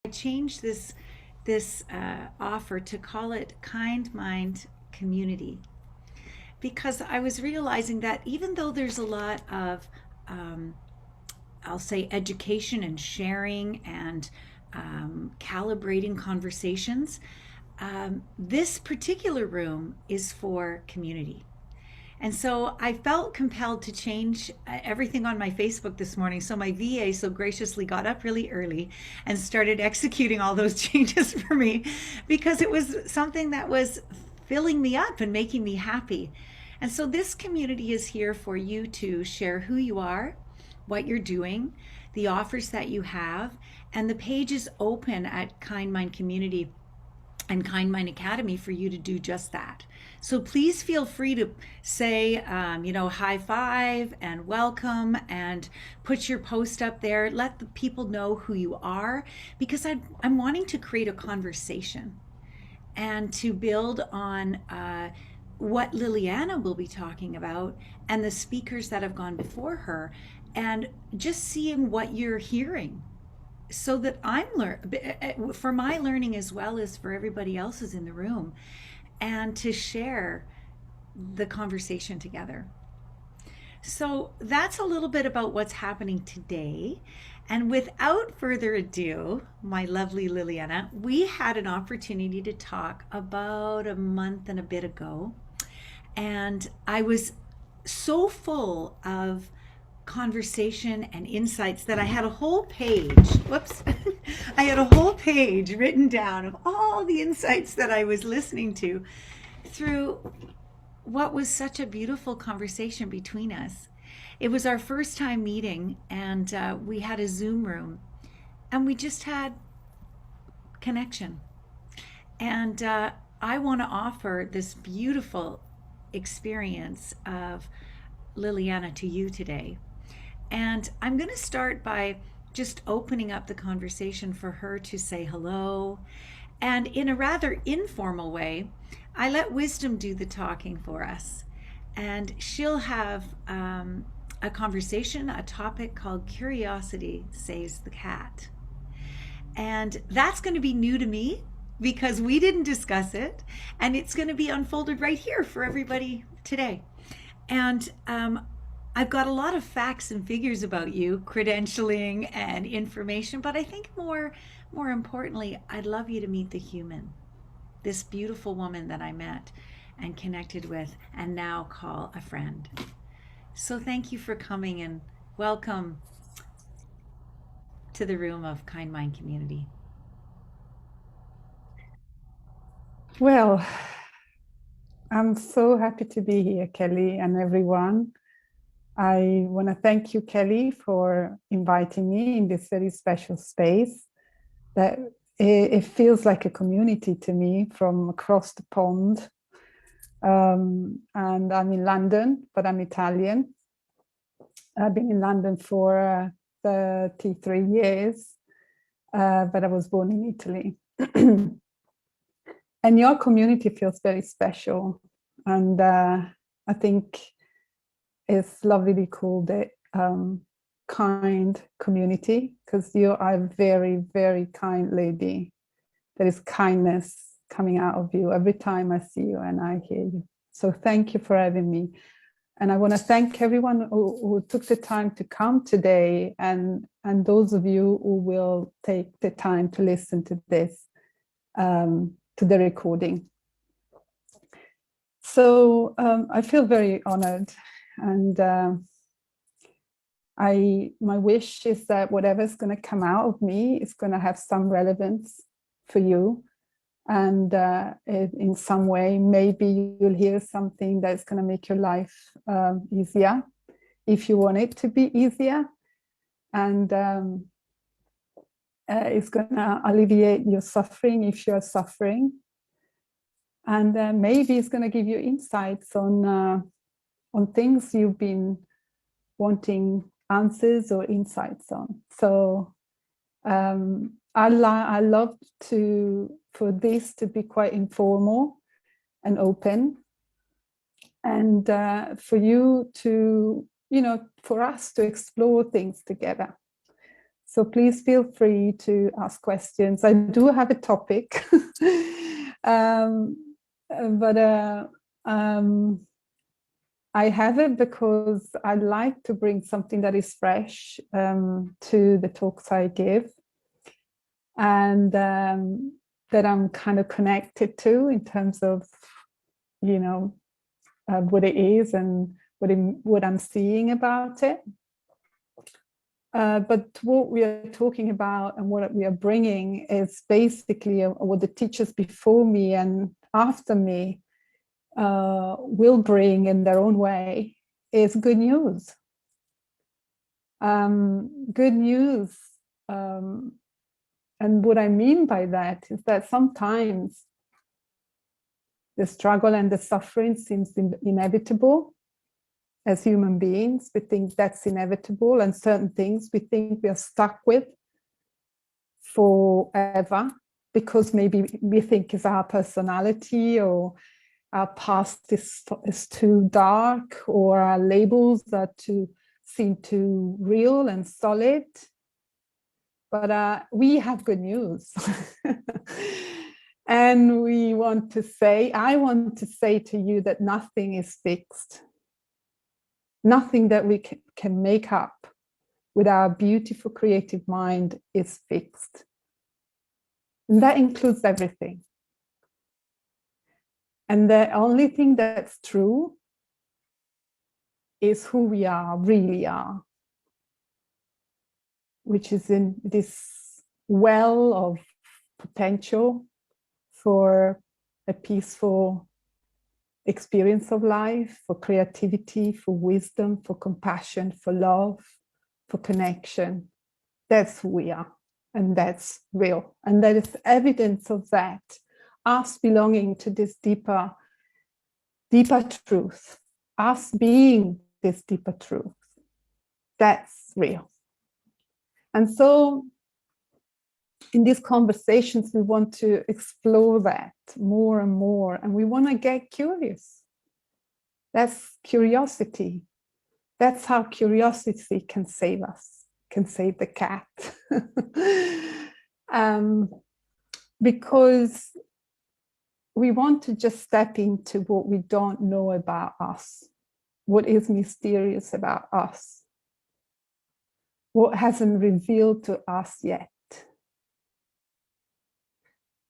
I changed this offer to call it Kind Mind Community because I was realizing that even though there's a lot of um, I'll say education and sharing and calibrating conversations, this particular room is for community. And so I felt compelled to change everything on my Facebook this morning. So my VA so graciously got up really early and started executing all those changes for me because it was something that was filling me up and making me happy. And so this community is here for you to share who you are, what you're doing, the offers that you have, and the page is open at Kind Mind Community and Kind Mind Academy for you to do just that. So please feel free to say, high five and welcome and put your post up there. Let the people know who you are because I'm wanting to create a conversation and to build on what Lilianna will be talking about and the speakers that have gone before her and just seeing what you're hearing so that for my learning as well as for everybody else's in the room and to share the conversation together. So that's a little bit about what's happening today. And without further ado, my lovely Liliana, we had an opportunity to talk about a month and a bit ago. And I was so full of conversation and insights that I had a whole page. Whoops. I had a whole page written down of all the insights that I was listening to through what was such a beautiful conversation between us. It was our first time meeting, and we had a Zoom room, and we just had connection. And I want to offer this beautiful experience of Liliana to you today. And I'm going to start by just opening up the conversation for her to say hello. And in a rather informal way, I let wisdom do the talking for us. And she'll have a conversation, a topic called Curiosity Saves the Cat. And that's going to be new to me because we didn't discuss it. And it's going to be unfolded right here for everybody today. And I've got a lot of facts and figures about you, credentialing and information, but I think more importantly, I'd love you to meet the human, this beautiful woman that I met and connected with and now call a friend. So thank you for coming and welcome to the room of Kind Mind Community. Well, I'm so happy to be here, Kelly, and everyone. I want to thank you, Kelly, for inviting me in this very special space. That it feels like a community to me from across the pond. And I'm in London, but I'm Italian. I've been in London for 33 years, but I was born in Italy. And your community feels very special. And I think it's lovely called it kind community because you are a very, very kind lady. There is kindness coming out of you every time I see you and I hear you. So thank you for having me. And I want to thank everyone who took the time to come today and those of you who will take the time to listen to this, to the recording. So I feel very honored, and my wish is that whatever's going to come out of me is going to have some relevance for you, and in some way maybe you'll hear something that's going to make your life easier if you want it to be easier, and it's going to alleviate your suffering if you're suffering, and maybe it's going to give you insights on things you've been wanting answers or insights on. So I love for this to be quite informal and open, and for you to, for us to explore things together. So please feel free to ask questions. I do have a topic, but I have it because I like to bring something that is fresh to the talks I give, and that I'm kind of connected to in terms of, you know, what it is and what I'm seeing about it. But what we are talking about and what we are bringing is basically what the teachers before me and after me will bring in their own way is good news. Good news. And what I mean by that is that sometimes the struggle and the suffering seems inevitable. As human beings, we think that's inevitable, and certain things we think we are stuck with forever because maybe we think it's our personality, or our past is too dark, or our labels are seem too real and solid. But we have good news. And I want to say to you that nothing is fixed. Nothing that we can make up with our beautiful creative mind is fixed. And that includes everything. And the only thing that's true is who we really are, which is in this well of potential for a peaceful experience of life, for creativity, for wisdom, for compassion, for love, for connection. That's who we are, and that's real. And there is evidence of that, us belonging to this deeper truth, us being this deeper truth. That's real. And so in these conversations, we want to explore that more and more, and we want to get curious. That's curiosity. That's how curiosity can save us, can save the cat. Because we want to just step into what we don't know about us, what is mysterious about us, what hasn't revealed to us yet.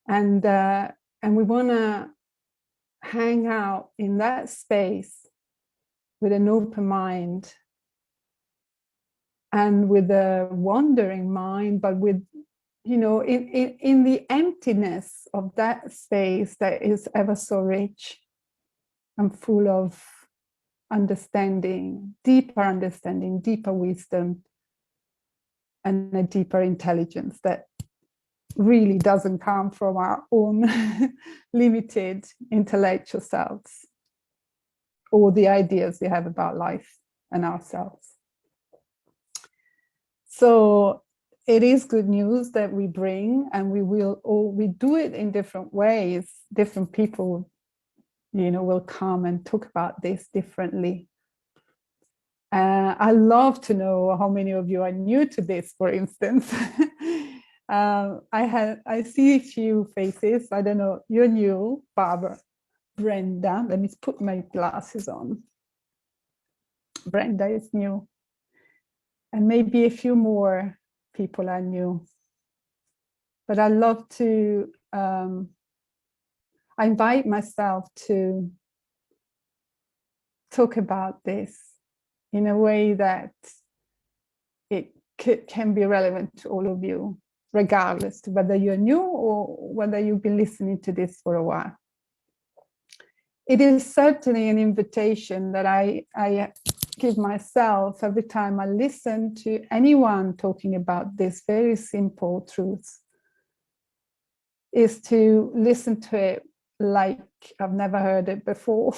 And we want to hang out in that space with an open mind and with a wandering mind, but with, you know, in the emptiness of that space that is ever so rich and full of understanding, deeper wisdom, and a deeper intelligence that really doesn't come from our own limited intellectual selves or the ideas we have about life and ourselves. So it is good news that we bring, and we do it in different ways. Different people, you know, will come and talk about this differently. I love to know how many of you are new to this, for instance. I see a few faces. I don't know, you're new, Barbara, Brenda. Let me put my glasses on. Brenda is new. And maybe a few more people are new. But I love to, I invite myself to talk about this in a way that it can be relevant to all of you, regardless of whether you're new or whether you've been listening to this for a while. It is certainly an invitation that I give myself every time I listen to anyone talking about this very simple truth, is to listen to it like I've never heard it before.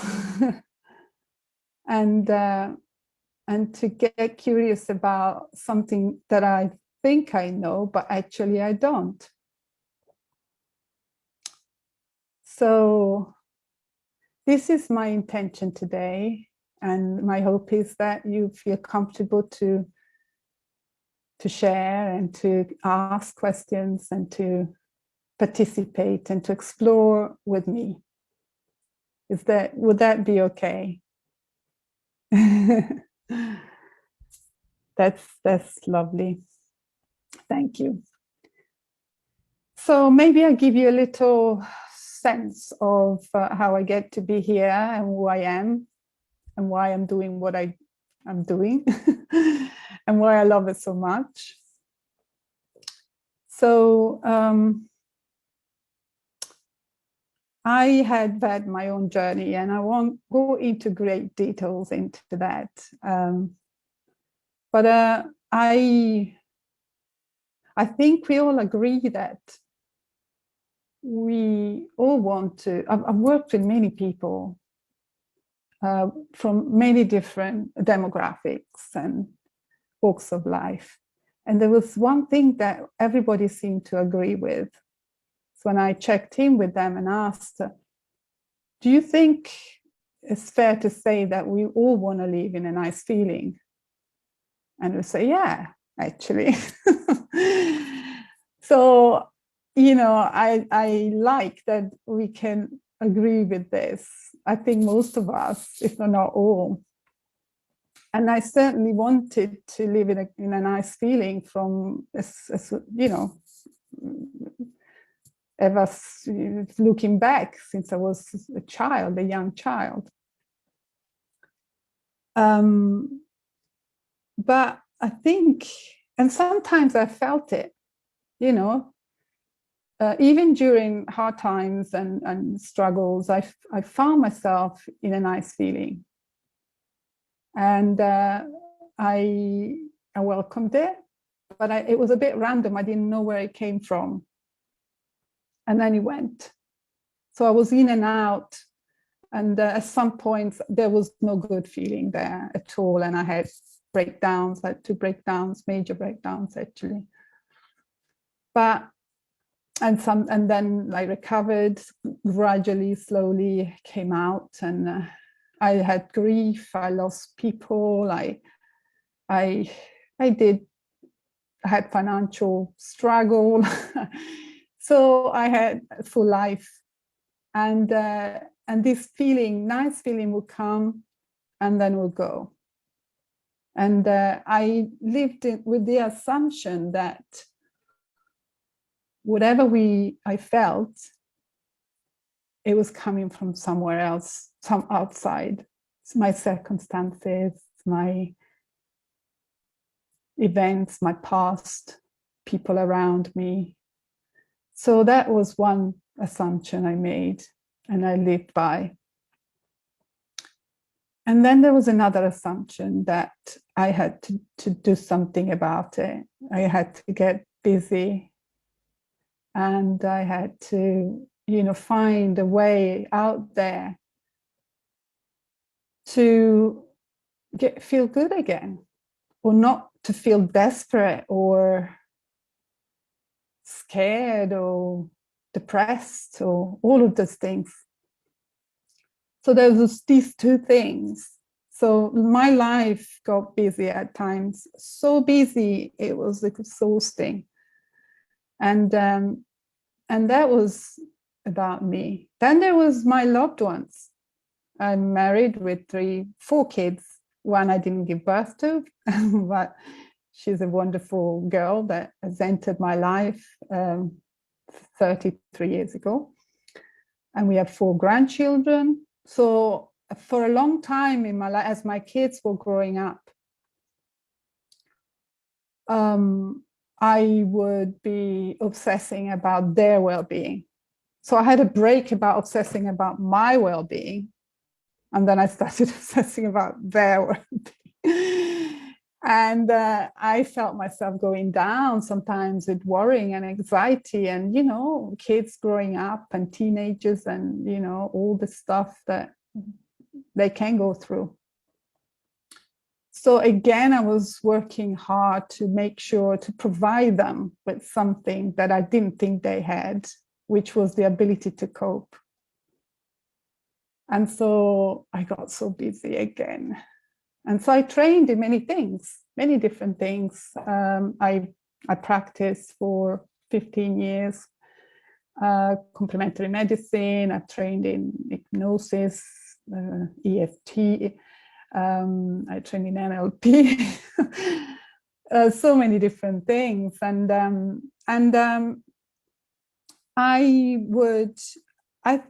And to get curious about something that I think I know, but actually I don't. So this is my intention today, and my hope is that you feel comfortable to share and to ask questions and to participate and to explore with me. Would that be okay? That's lovely. Thank you. So maybe I give you a little sense of how I get to be here and who I am and why I'm doing what I'm doing and why I love it so much. So I had my own journey, and I won't go into great details into that. But I think we all agree that we all want to. I've worked with many people from many different demographics and walks of life. And there was one thing that everybody seemed to agree with. So when I checked in with them and asked, do you think it's fair to say that we all want to live in a nice feeling? And we say, yeah, actually. So, I like that we can agree with this. I think most of us, if not all. And I certainly wanted to live in a nice feeling from, ever looking back since I was a young child. But I think, and sometimes I felt it, even during hard times and struggles, I found myself in a nice feeling. And I welcomed it, but it was a bit random. I didn't know where it came from. And then it went. So I was in and out. And at some points, there was no good feeling there at all. And I had breakdowns, I had 2 breakdowns, major breakdowns, actually. And then I recovered gradually, slowly, came out, and I had grief. I lost people. I had financial struggle. So I had a full life, and this feeling, nice feeling, would come and then will go. And I lived with the assumption that whatever I felt, it was coming from somewhere else, some outside. It's my circumstances, my events, my past, people around me. So that was one assumption I made and I lived by. And then there was another assumption that I had to do something about it. I had to get busy, and I had to, find a way out there to feel good again, or not to feel desperate or scared or depressed or all of those things. So there was these 2 things. So my life got busy at times, so busy it was exhausting, and that was about me. Then there was my loved ones. I'm married with 4 kids. One I didn't give birth to, but she's a wonderful girl that has entered my life 33 years ago. And we have 4 grandchildren. So for a long time in my life, as my kids were growing up, I would be obsessing about their well-being. So I had a break about obsessing about my well-being, and then I started obsessing about their well-being. And I felt myself going down sometimes with worrying and anxiety, and kids growing up and teenagers, and all the stuff that they can go through. So again, I was working hard to make sure to provide them with something that I didn't think they had, which was the ability to cope. And so I got so busy again. And so I trained in many things. many different things. I practiced for 15 years complementary medicine. I trained in hypnosis, EFT. I trained in NLP. So many different things, and I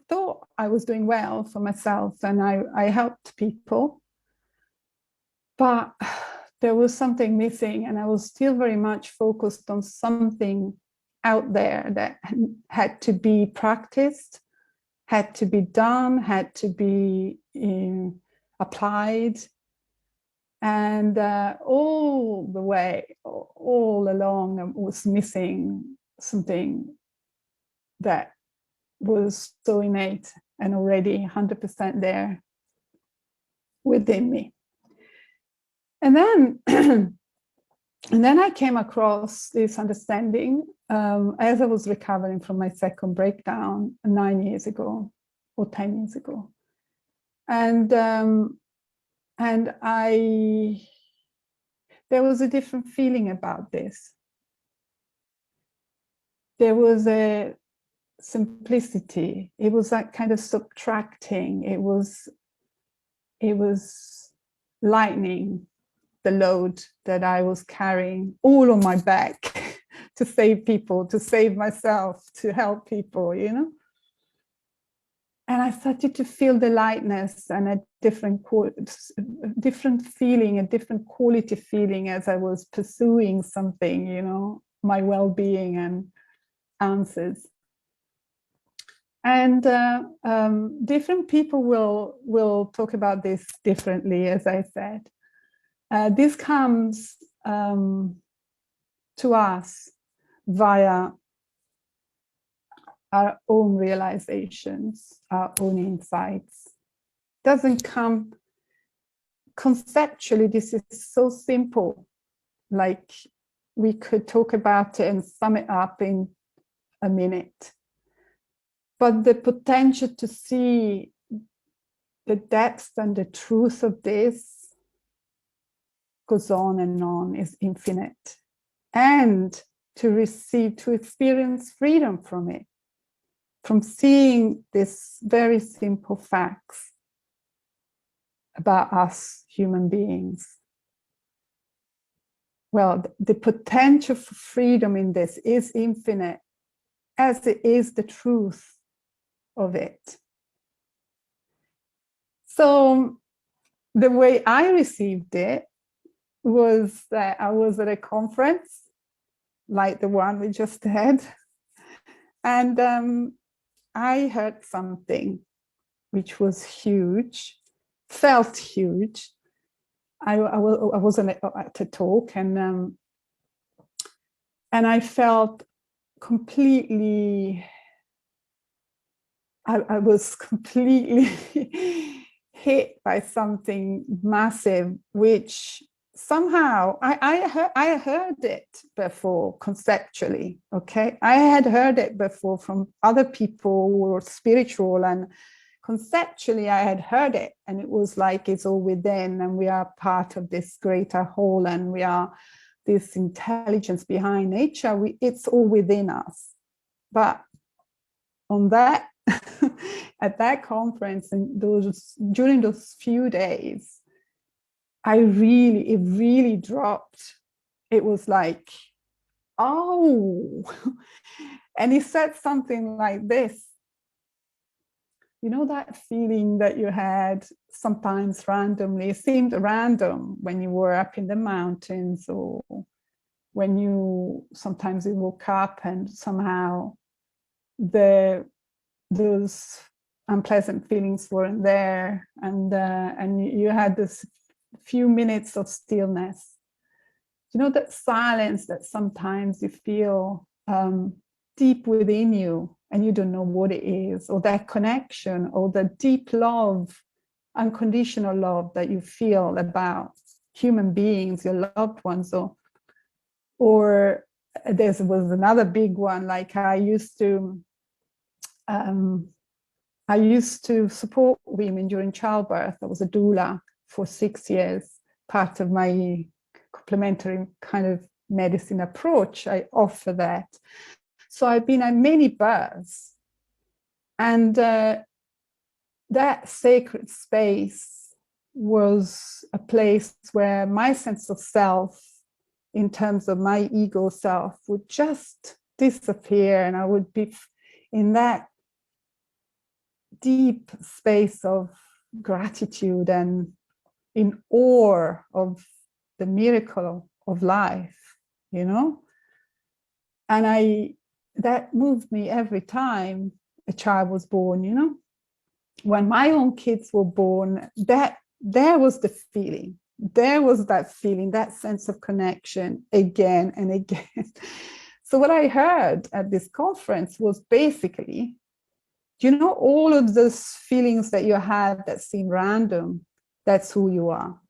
thought I was doing well for myself, and I helped people, but there was something missing, and I was still very much focused on something out there that had to be practiced, had to be done, had to be applied. And all the way, all along, I was missing something that was so innate and already 100% there within me. And then, and then I came across this understanding as I was recovering from my second breakdown 9 years ago or 10 years ago. And there was a different feeling about this. There was a simplicity. It was that kind of subtracting. It was lightening the load that I was carrying all on my back to save people, to save myself, to help people, you know. And I started to feel the lightness and a different feeling, a different quality feeling as I was pursuing something, you know, my well-being and answers. And different people will talk about this differently, as I said. This comes to us via our own realizations, our own insights. Doesn't come conceptually. This is so simple. Like we could talk about it and sum it up in a minute. But the potential to see the depth and the truth of this goes on and on, is infinite. And to experience freedom from it, from seeing these very simple facts about us human beings. Well, the potential for freedom in this is infinite, as it is the truth of it. So the way I received it was that I was at a conference like the one we just had, and I heard something which was huge, felt huge. I was at a talk, and I felt completely, I was completely hit by something massive, which somehow I heard it before conceptually. Okay, I had heard it before from other people who were spiritual, and conceptually I had heard it, and it was like it's all within, and we are part of this greater whole, and we are this intelligence behind nature. It's all within us. But on that at that conference, and during those few days, it really dropped. It was like, oh, and he said something like this. You know that feeling that you had sometimes randomly, it seemed random when you were up in the mountains, or when you sometimes you woke up and somehow those unpleasant feelings weren't there, and you had this few minutes of stillness. You know, that silence that sometimes you feel deep within you, and you don't know what it is, or that connection, or the deep love, unconditional love that you feel about human beings, your loved ones, or there was another big one. Like I used to support women during childbirth. I was a doula for 6 years, part of my complementary kind of medicine approach, I offer that. So I've been at many births, and that sacred space was a place where my sense of self, in terms of my ego self, would just disappear, and I would be in that deep space of gratitude and in awe of the miracle of life, you know? And that moved me every time a child was born, you know? When my own kids were born, there was the feeling. There was that feeling, that sense of connection again and again. So what I heard at this conference was basically, you know, all of those feelings that you had that seem random, that's who you are.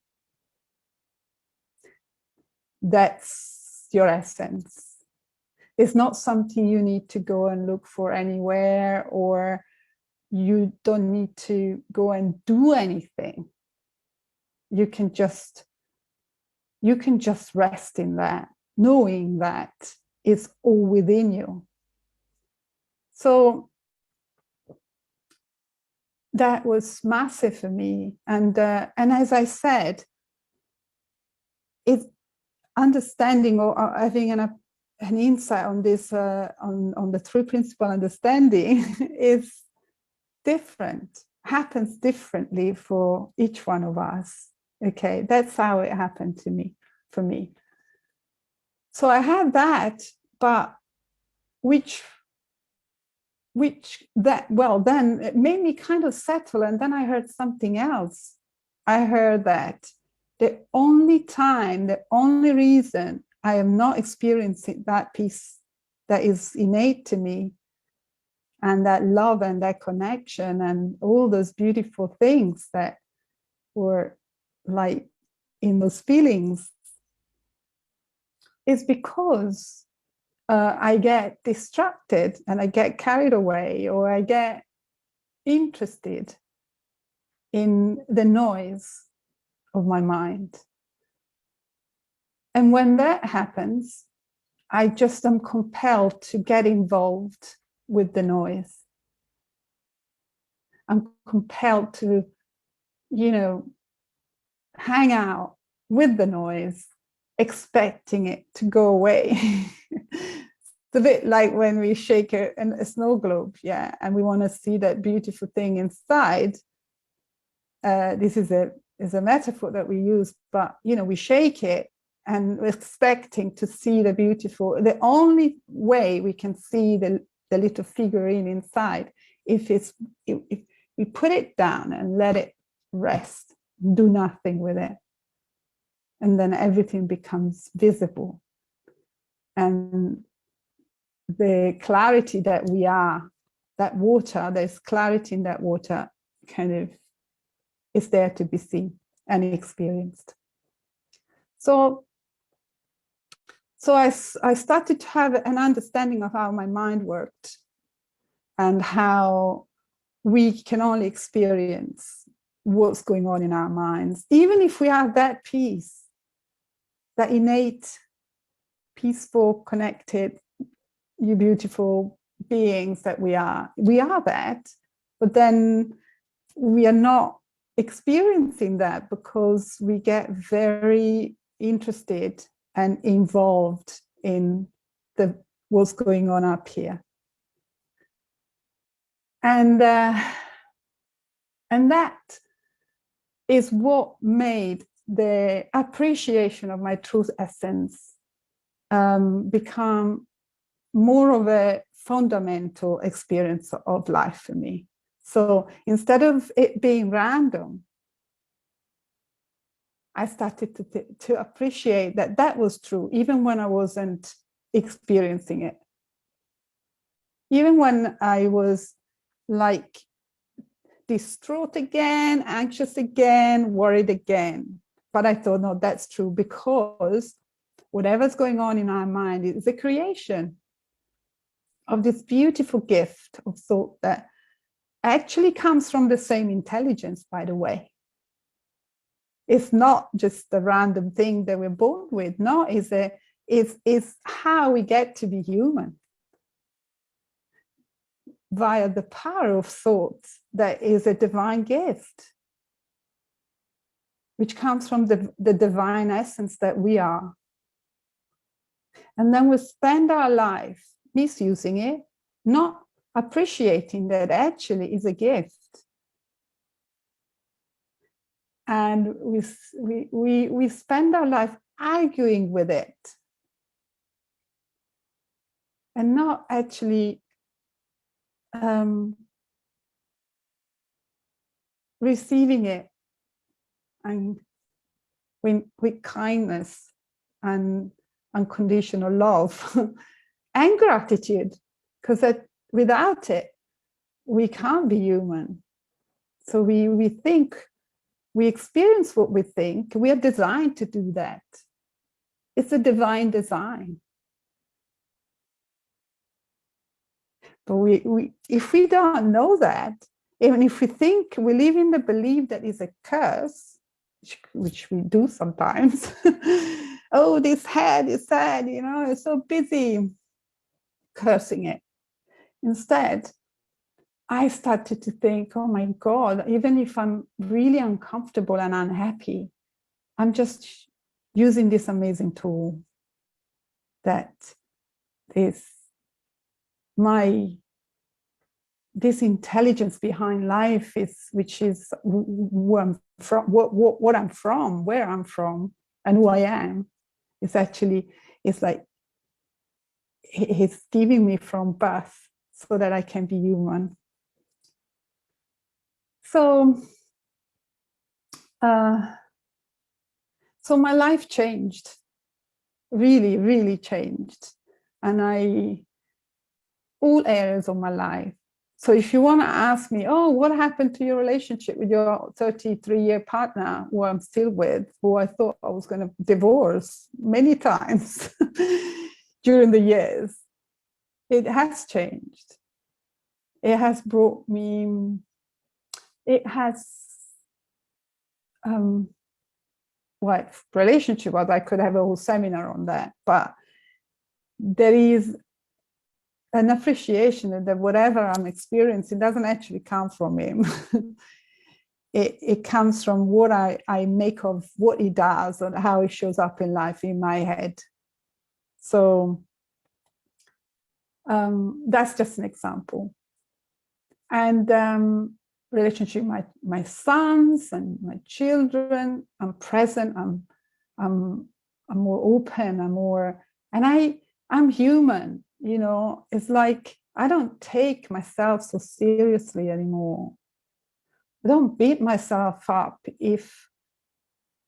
That's your essence. It's not something you need to go and look for anywhere, or you don't need to go and do anything. You can just rest in that, knowing that it's all within you. So that was massive for me. And as I said, it's understanding or having an insight on this, on the three principle understanding is different, happens differently for each one of us. Okay, that's how it happened for me. So I had that, but then it made me kind of settle. And then I heard something else. I heard that the only reason I am not experiencing that peace that is innate to me, and that love and that connection and all those beautiful things that were like in those feelings, is because I get distracted and I get carried away, or I get interested in the noise of my mind. And when that happens, I just am compelled to get involved with the noise. I'm compelled to, hang out with the noise, expecting it to go away. It's a bit like when we shake a snow globe, yeah, and we want to see that beautiful thing inside. This is a metaphor that we use, but we shake it and we're expecting to see the beautiful. The only way we can see the little figurine inside, if we put it down and let it rest, do nothing with it, and then everything becomes visible. And the clarity that we are, that water, there's clarity in that water, kind of is there to be seen and experienced. So I started to have an understanding of how my mind worked and how we can only experience what's going on in our minds, even if we have that peace, that innate, peaceful, connected, you beautiful beings that we are. We are that, but then we are not experiencing that because we get very interested and involved in what's going on up here. And that is what made the appreciation of my truth essence become more of a fundamental experience of life for me. So instead of it being random, I started to appreciate that was true, even when I wasn't experiencing it. Even when I was like distraught again, anxious again, worried again. But I thought, no, that's true, because whatever's going on in our mind is a creation of this beautiful gift of thought that actually comes from the same intelligence, by the way. It's not just a random thing that we're born with. No, it's how we get to be human, via the power of thought that is a divine gift, which comes from the divine essence that we are. And then we spend our life misusing it, not appreciating that actually is a gift. And we spend our life arguing with it and not actually receiving it and with kindness and unconditional love and gratitude, because without it, we can't be human. So we think, we experience what we think. We are designed to do that. It's a divine design. But if we don't know that, even if we think we live in the belief that is a curse, which we do sometimes, oh, this head is sad, it's so busy, cursing it. Instead, I started to think, oh my God, even if I'm really uncomfortable and unhappy, I'm just using this amazing tool that is this intelligence behind life which is where I'm from, what I'm from, where I'm from, and who I am. It's like he's giving me from birth so that I can be human. So my life changed, really, really changed. And all areas of my life. So if you want to ask me, oh, what happened to your relationship with your 33-year partner, who I'm still with, who I thought I was going to divorce many times during the years, it has changed. It has brought me, relationship, I could have a whole seminar on that, but there is an appreciation that whatever I'm experiencing doesn't actually come from him. It comes from what I make of what he does and how he shows up in life in my head. So that's just an example. And relationship with my sons and my children, I'm present, I'm more open, I'm human. It's like I don't take myself so seriously anymore. I don't beat myself up if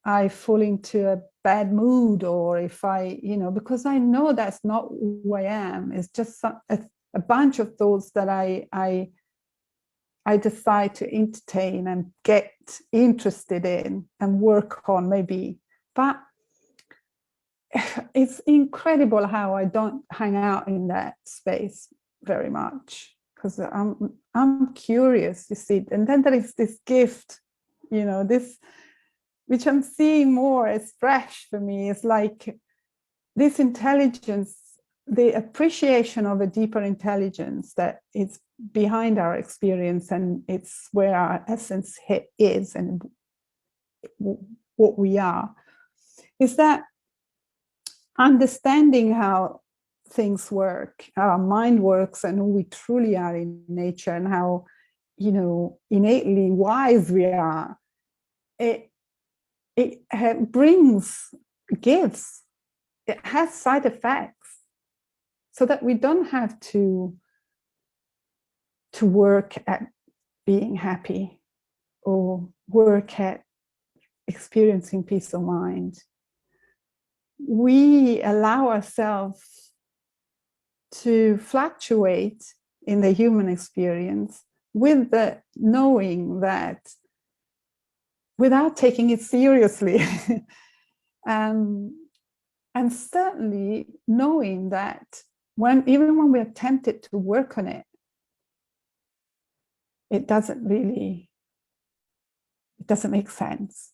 I fall into a bad mood, or if because I know that's not who I am. It's just a bunch of thoughts that I decide to entertain and get interested in and work on maybe. But it's incredible how I don't hang out in that space very much, because I'm curious, you see. And then there is this gift, this, which I'm seeing more as fresh for me. It's like this intelligence, the appreciation of a deeper intelligence that is behind our experience, and it's where our essence is and what we are, is that understanding how things work, how our mind works, and who we truly are in nature, and how innately wise we are. It brings gifts. It has side effects, so that we don't have to work at being happy or work at experiencing peace of mind. We allow ourselves to fluctuate in the human experience with the knowing that, without taking it seriously, and certainly knowing that even when we're tempted to work on it, it doesn't make sense.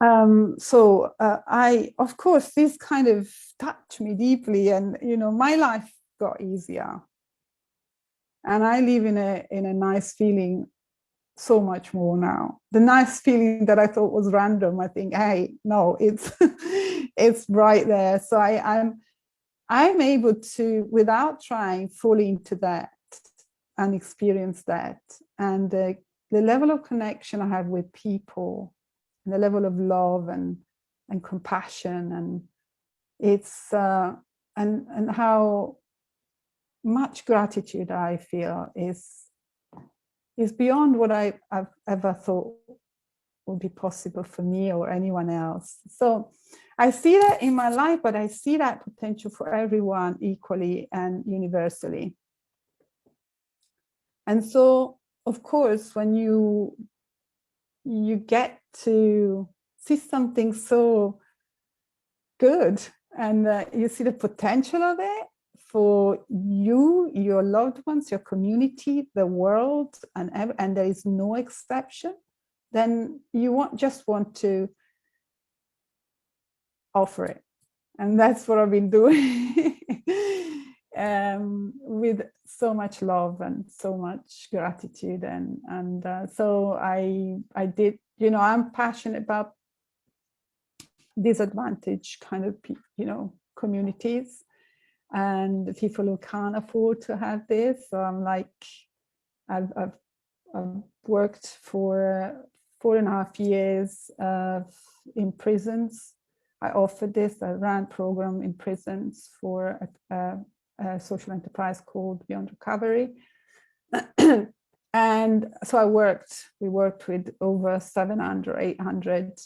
I, of course, this kind of touched me deeply, and my life got easier, and I live in a nice feeling so much more now. The nice feeling that I thought was random, I think, hey, no, it's it's right there. So I'm able to, without trying, fall into that and experience that, and the level of connection I have with people, and the level of love and compassion, and it's and how much gratitude I feel is beyond what I've ever thought would be possible for me or anyone else. So I see that in my life, but I see that potential for everyone equally and universally. And so, of course, when you get to see something so good, and you see the potential of it for you, your loved ones, your community, the world, and there is no exception, then you just want to offer it. And that's what I've been doing with so much love and so much gratitude. And so I did, I'm passionate about disadvantaged kind of, communities, and people who can't afford to have this. So I'm like, I've worked for 4.5 years in prisons. I offered this. I ran program in prisons for a social enterprise called Beyond Recovery. And so we worked with over 700, 800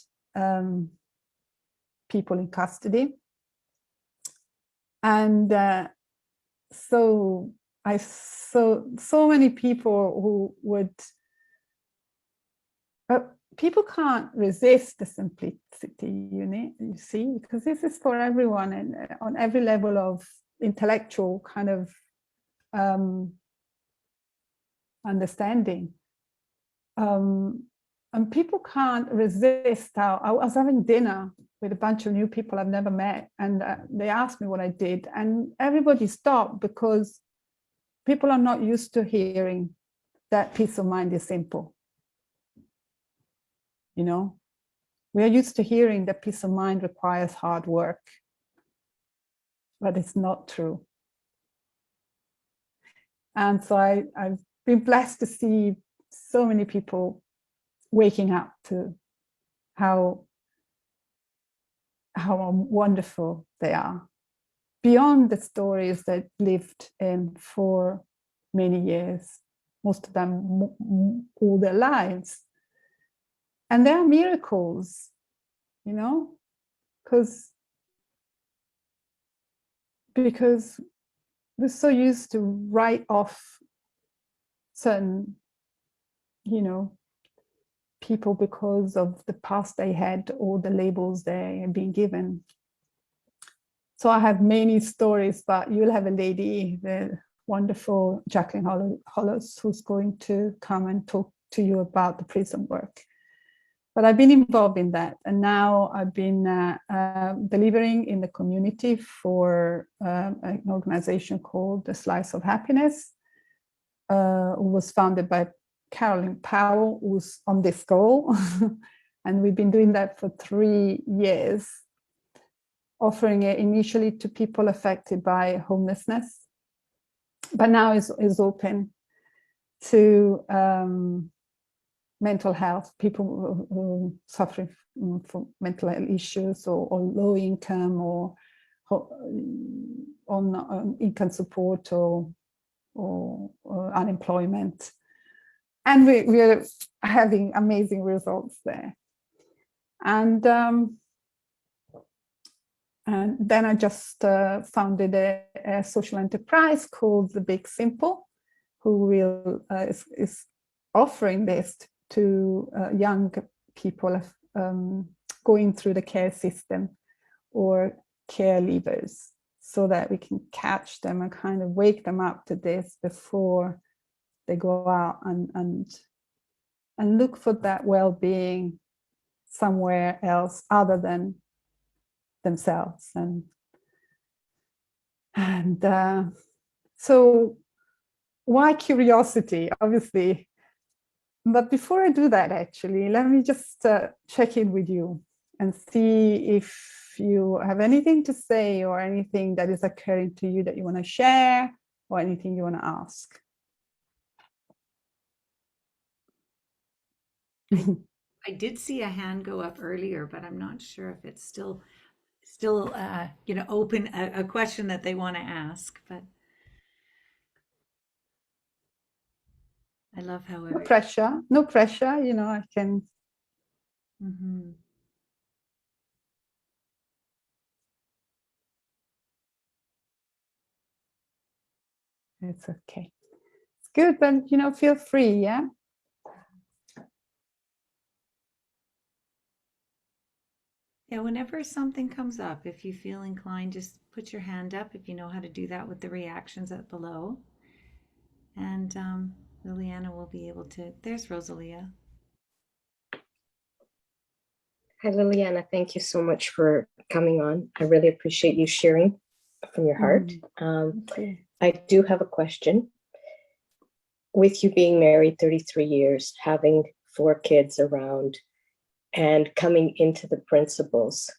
people in custody. And so I saw so many people who would, people can't resist the simplicity, you see, because this is for everyone, and on every level of intellectual kind of understanding. And people can't resist how I was having dinner with a bunch of new people I've never met, and they asked me what I did, and everybody stopped, because people are not used to hearing that peace of mind is simple. We are used to hearing that peace of mind requires hard work, but it's not true. And so I've been blessed to see so many people waking up to how wonderful they are, beyond the stories that lived in for many years, most of them all their lives. And there are miracles, because we're so used to write off certain, people because of the past they had or the labels they have been given. So I have many stories, but you'll have a lady, the wonderful Jacqueline Hollows, who's going to come and talk to you about the prison work. But I've been involved in that, and now I've been delivering in the community for an organization called The Slice of Happiness, who was founded by Powel, who's on this goal. And we've been doing that for 3 years, offering it initially to people affected by homelessness, but now is open to mental health, people who suffering from mental health issues, or low income, or on income support, or unemployment. And we are having amazing results there. And then I just founded a social enterprise called The Big Simple, who is offering this to young people going through the care system, or care leavers, so that we can catch them and kind of wake them up to this before they go out and and look for that well-being somewhere else other than themselves. And so why curiosity? Obviously. But before I do that, actually, let me just check in with you and see if you have anything to say or anything that is occurring to you that you want to share or anything you want to ask. I did see a hand go up earlier, but I'm not sure if it's still open, a question that they want to ask. But I love how No pressure, no pressure. I can. Mhm. It's okay. It's good, but feel free, yeah. Yeah, whenever something comes up, if you feel inclined, just put your hand up if you know how to do that with the reactions up below. And Lilianna will be able to. There's Rosalia. Hi, Liliana. Thank you so much for coming on. I really appreciate you sharing from your heart. I do have a question. With you being married 33 years, having 4 kids around, and coming into the principles,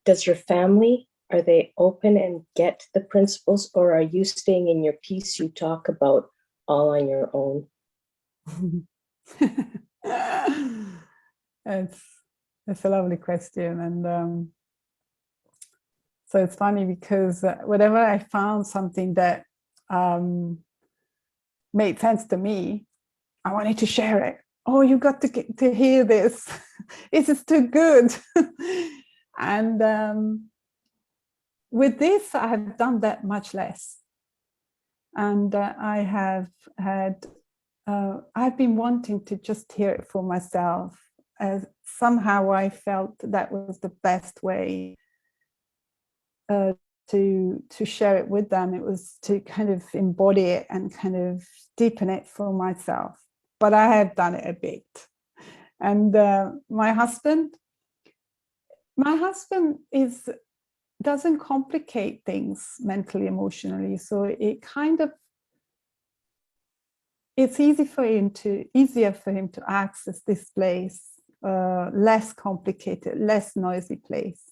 does your family, are they open and get the principles, or are you staying in your piece you talk about all on your own? It's a lovely question, and so it's funny because whenever I found something that made sense to me, I wanted to share it. Oh, you got to hear this. This is too good. And with this, I have done that much less. And I've been wanting to just hear it for myself. As somehow I felt that was the best way to share it with them. It was to kind of embody it and kind of deepen it for myself. But I have done it a bit. And my husband doesn't complicate things mentally, emotionally. So it's easier for him to access this place, less complicated, less noisy place.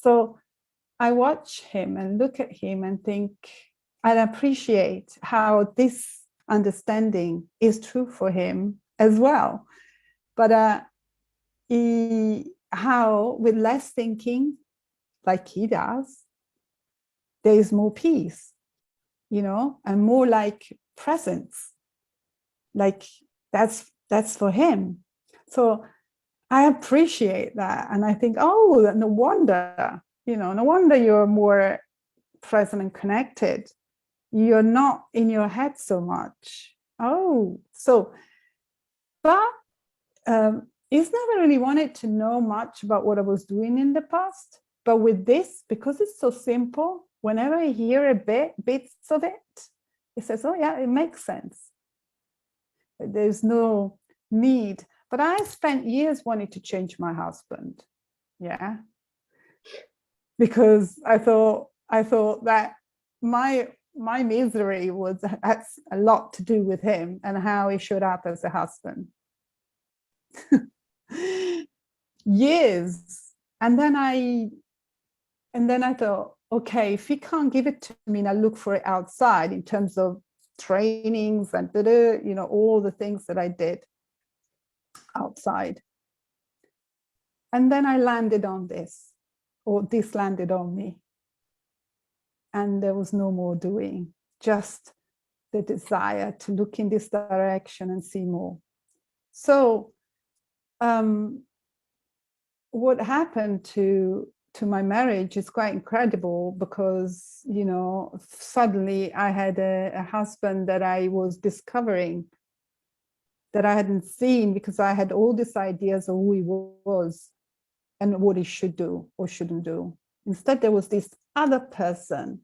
So I watch him and look at him and think, I appreciate how this understanding is true for him as well. But how with less thinking, like he does, there is more peace, and more like presence. Like that's for him. So I appreciate that. And I think, oh, no wonder you're more present and connected. You're not in your head so much. But he's never really wanted to know much about what I was doing in the past. But with this, because it's so simple, whenever I hear bits of it, he says, oh yeah, it makes sense. There's no need. But I spent years wanting to change my husband. Yeah. Because I thought that my misery has a lot to do with him and how he showed up as a husband. Years. And then I thought, okay, if he can't give it to me, I'll look for it outside in terms of trainings and all the things that I did outside. And then I landed on this, or this landed on me. And there was no more doing, just the desire to look in this direction and see more. So what happened to my marriage is quite incredible, because suddenly I had a husband that I was discovering, that I hadn't seen, because I had all these ideas of who he was and what he should do or shouldn't do. Instead, there was this other person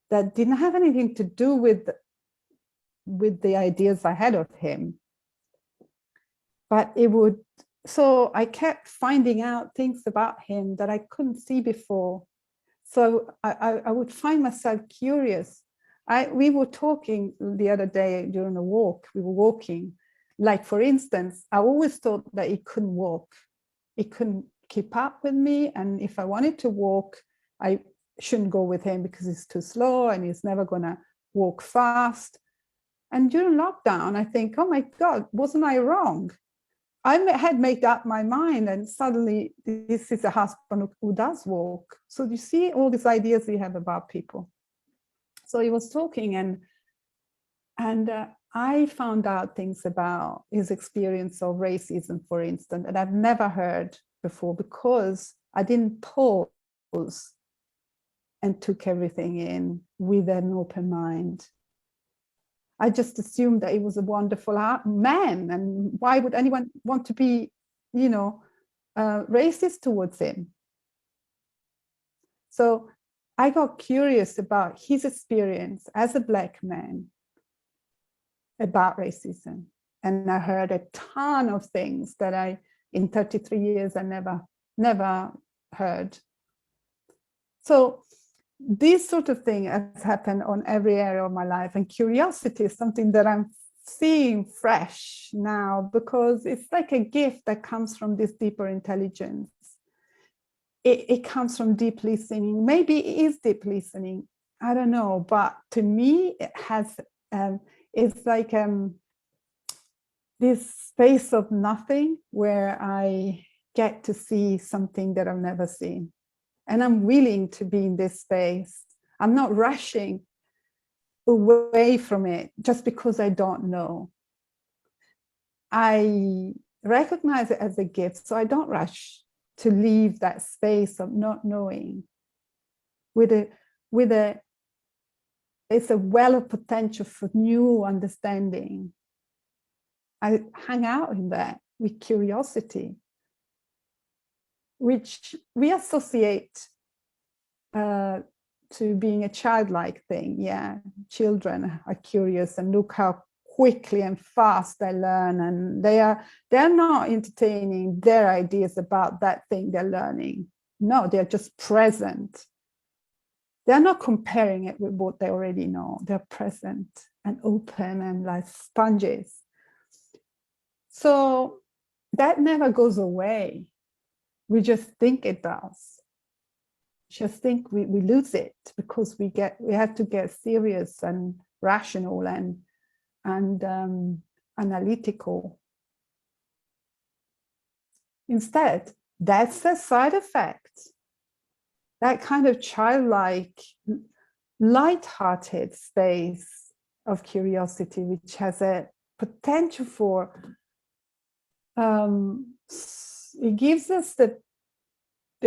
that didn't have anything to do with the ideas I had of him, but it would, so I kept finding out things about him that I couldn't see before. So I would find myself curious. We were talking the other day during a walk, we were walking, like for instance, I always thought that he couldn't walk. He couldn't keep up with me. And if I wanted to walk, I shouldn't go with him because he's too slow and he's never gonna walk fast. And during lockdown, I think, oh my God, wasn't I wrong? I had made up my mind, and suddenly this is a husband who does walk. So you see all these ideas we have about people. So he was talking, and I found out things about his experience of racism, for instance, and I've never heard before because I didn't pause and took everything in with an open mind. I just assumed that he was a wonderful man, and why would anyone want to be, racist towards him? So I got curious about his experience as a Black man about racism. And I heard a ton of things that in 33 years, I never heard. So this sort of thing has happened on every area of my life, and curiosity is something that I'm seeing fresh now, because it's like a gift that comes from this deeper intelligence. It comes from deep listening. Maybe it is deep listening, I don't know, but to me it has it's like this space of nothing where I get to see something that I've never seen. And I'm willing to be in this space. I'm not rushing away from it just because I don't know. I recognize it as a gift, so I don't rush to leave that space of not knowing. It's a well of potential for new understanding. I hang out in that with curiosity, which we associate to being a childlike thing. Yeah, children are curious and look how quickly and fast they learn, and they're not entertaining their ideas about that thing they're learning. No, they're just present. They're not comparing it with what they already know. They're present and open and like sponges. So that never goes away. We just think it does. Just think we lose it because we have to get serious and rational and analytical. Instead, that's a side effect. That kind of childlike, light-hearted space of curiosity, which has a potential for, it gives us the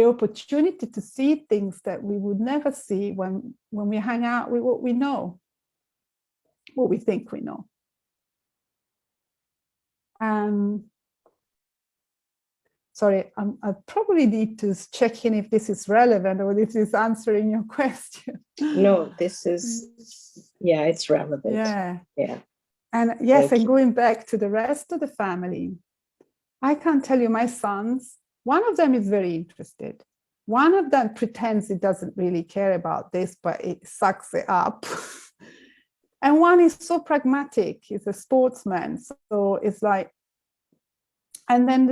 opportunity to see things that we would never see when we hang out with what we know, what we think we know. Sorry, I probably need to check in if this is relevant or if this is answering your question. No, this is, yeah, it's relevant. Yeah. Yeah. And yes, and going back to the rest of the family, I can't tell you, my sons, one of them is very interested. One of them pretends he doesn't really care about this, but it sucks it up. And one is so pragmatic, he's a sportsman. So it's like, and then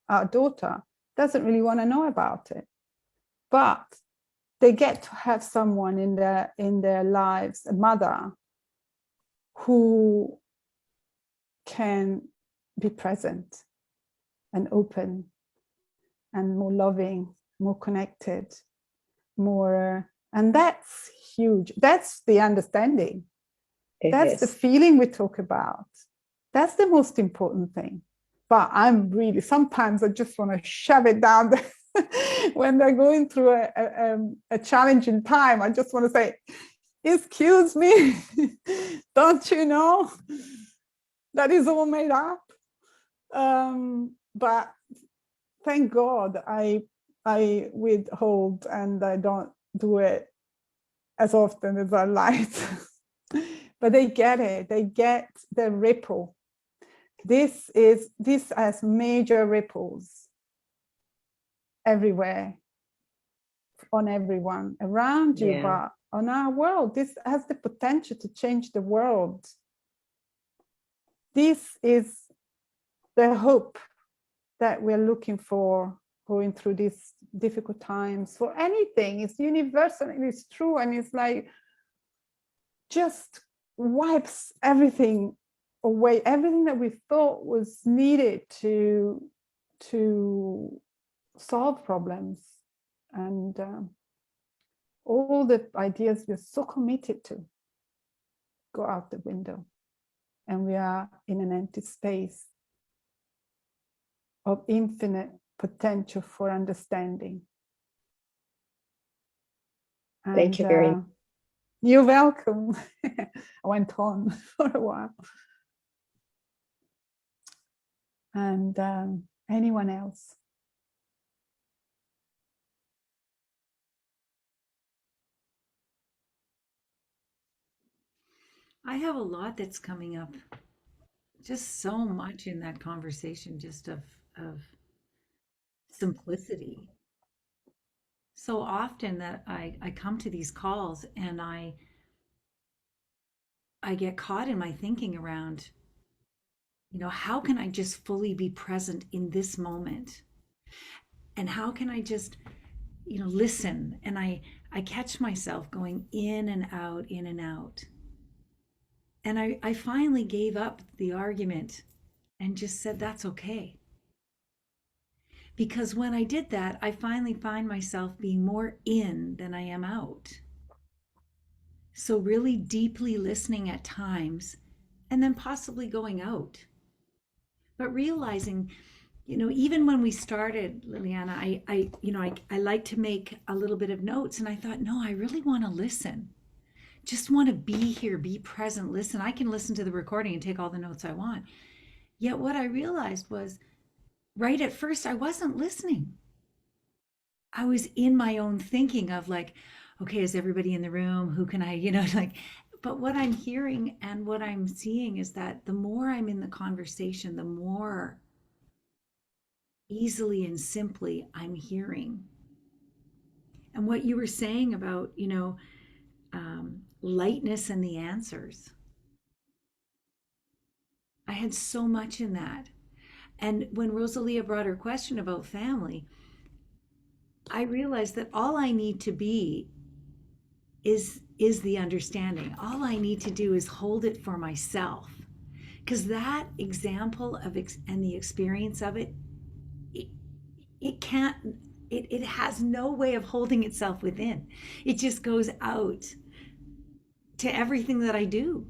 our daughter, doesn't really want to know about it. But they get to have someone in their lives, a mother, who can be present and open and more loving, more connected, more, and that's huge. That's the understanding. That's the feeling we talk about. That's the most important thing. But I'm really, sometimes I just want to shove it down there. When they're going through a challenging time, I just want to say, excuse me, don't you know that is all made up? But thank God I withhold, and I don't do it as often as I like. But they get it. They get the ripple. this has major ripples everywhere, on everyone around you, but on our world. This has the potential to change the world. This is the hope that we're looking for going through these difficult times. For anything, it's universal and it's true, and it's like just wipes everything away, everything that we thought was needed to solve problems, and all the ideas we're so committed to go out the window, and we are in an empty space of infinite potential for understanding. And, thank you very much. You're welcome. I went on for a while. And anyone else? I have a lot that's coming up. Just so much in that conversation, just of simplicity. So often that I come to these calls and I get caught in my thinking around, how can I just fully be present in this moment? And how can I just, listen? And I catch myself going in and out, in and out. And I finally gave up the argument and just said, that's okay. Because when I did that, I finally find myself being more in than I am out. So really deeply listening at times and then possibly going out. But realizing, even when we started, Lilianna, I like to make a little bit of notes, and I thought, no, I really want to listen. Just want to be here, be present, listen. I can listen to the recording and take all the notes I want. Yet what I realized was, right at first, I wasn't listening. I was in my own thinking of like, okay, is everybody in the room? Who can I, but what I'm hearing and what I'm seeing is that the more I'm in the conversation, the more easily and simply I'm hearing. And what you were saying about, lightness and the answers, I had so much in that. And when Rosalia brought her question about family, I realized that all I need to be is the understanding. All I need to do is hold it for myself. Because that example of and the experience of it, it can't, it has no way of holding itself within. It just goes out to everything that I do.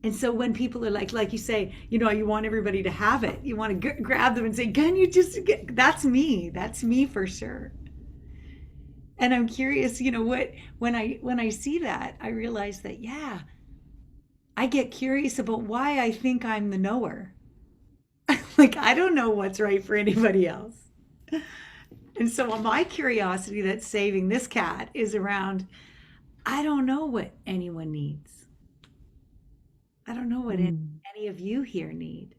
And so when people are like you say, you want everybody to have it. You want to grab them and say, can you just get, that's me for sure. And I'm curious, when I see that, I realize that, yeah, I get curious about why I think I'm the knower. Like, I don't know what's right for anybody else. And so my curiosity that's saving this cat is around, I don't know what anyone needs. I don't know what any of you here need.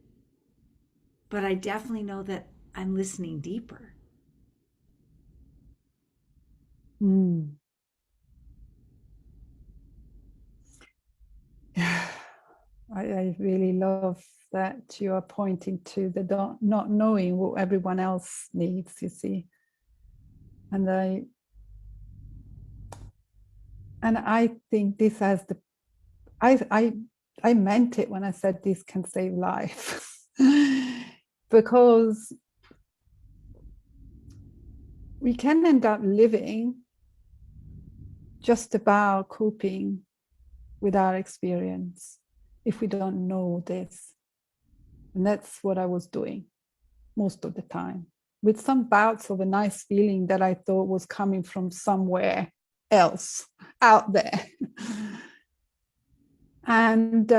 But I definitely know that I'm listening deeper. I really love that you are pointing to the not knowing what everyone else needs, you see. And I think this has I meant it when I said this can save life. Because we can end up living just about coping with our experience if we don't know this. And that's what I was doing most of the time, with some bouts of a nice feeling that I thought was coming from somewhere else out there. And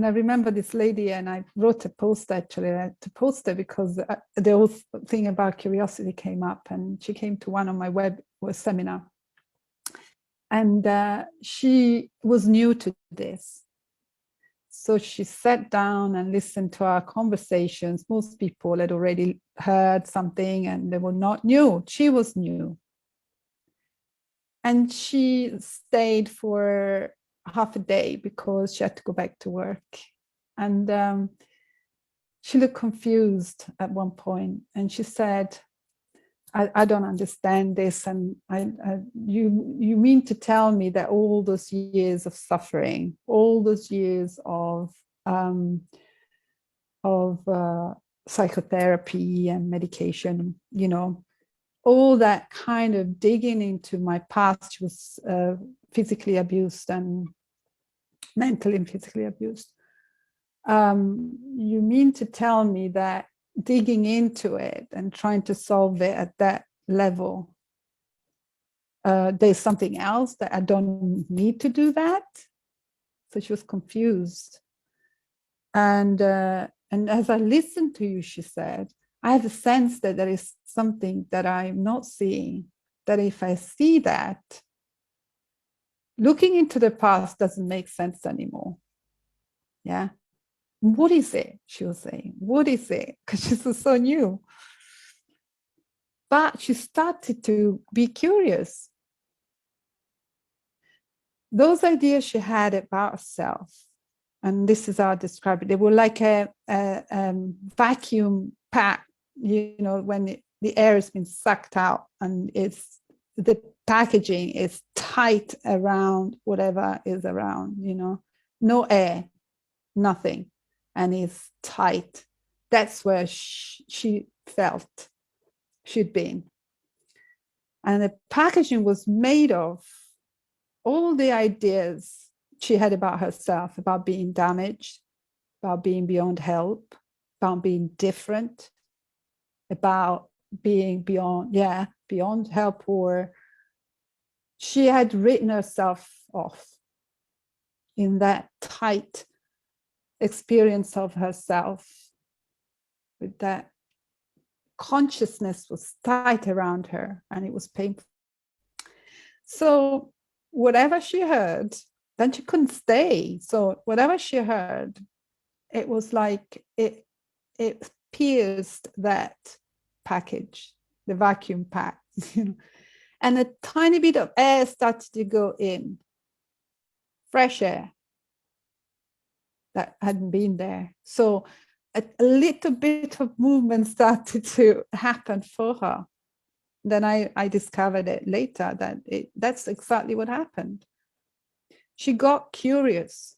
I remember this lady, and I wrote a post actually to post it because the whole thing about curiosity came up, and she came to one of my web seminar. And she was new to this. So she sat down and listened to our conversations. Most people had already heard something and they were not new. She was new. And she stayed for half a day because she had to go back to work. And she looked confused at one point, and she said, I don't understand this. And you mean to tell me that all those years of suffering, all those years of psychotherapy and medication, you know, all that kind of digging into my past. She was physically abused and mentally and physically abused. You mean to tell me that digging into it and trying to solve it at that level, there's something else that I don't need to do that? So she was confused. And as I listened to you, she said, I have a sense that there is something that I'm not seeing, that if I see that, looking into the past doesn't make sense anymore. Yeah. What is it? She was saying, what is it? Because she was so new. But she started to be curious. Those ideas she had about herself, and this is how I describe it, they were like a vacuum pack, you know, when the air has been sucked out and the packaging is tight around whatever is around, you know, no air, nothing, and it's tight. That's where she felt she'd been. And the packaging was made of all the ideas she had about herself, about being damaged, about being beyond help, about being different, about being beyond help, or she had written herself off in that tight experience of herself, with that consciousness was tight around her and it was painful. So whatever she heard, then she couldn't stay. So whatever she heard, it was like it pierced that package, the vacuum pack, you know, and a tiny bit of air started to go in, fresh air that hadn't been there. So a little bit of movement started to happen for her. Then I discovered it later that that's exactly what happened. She got curious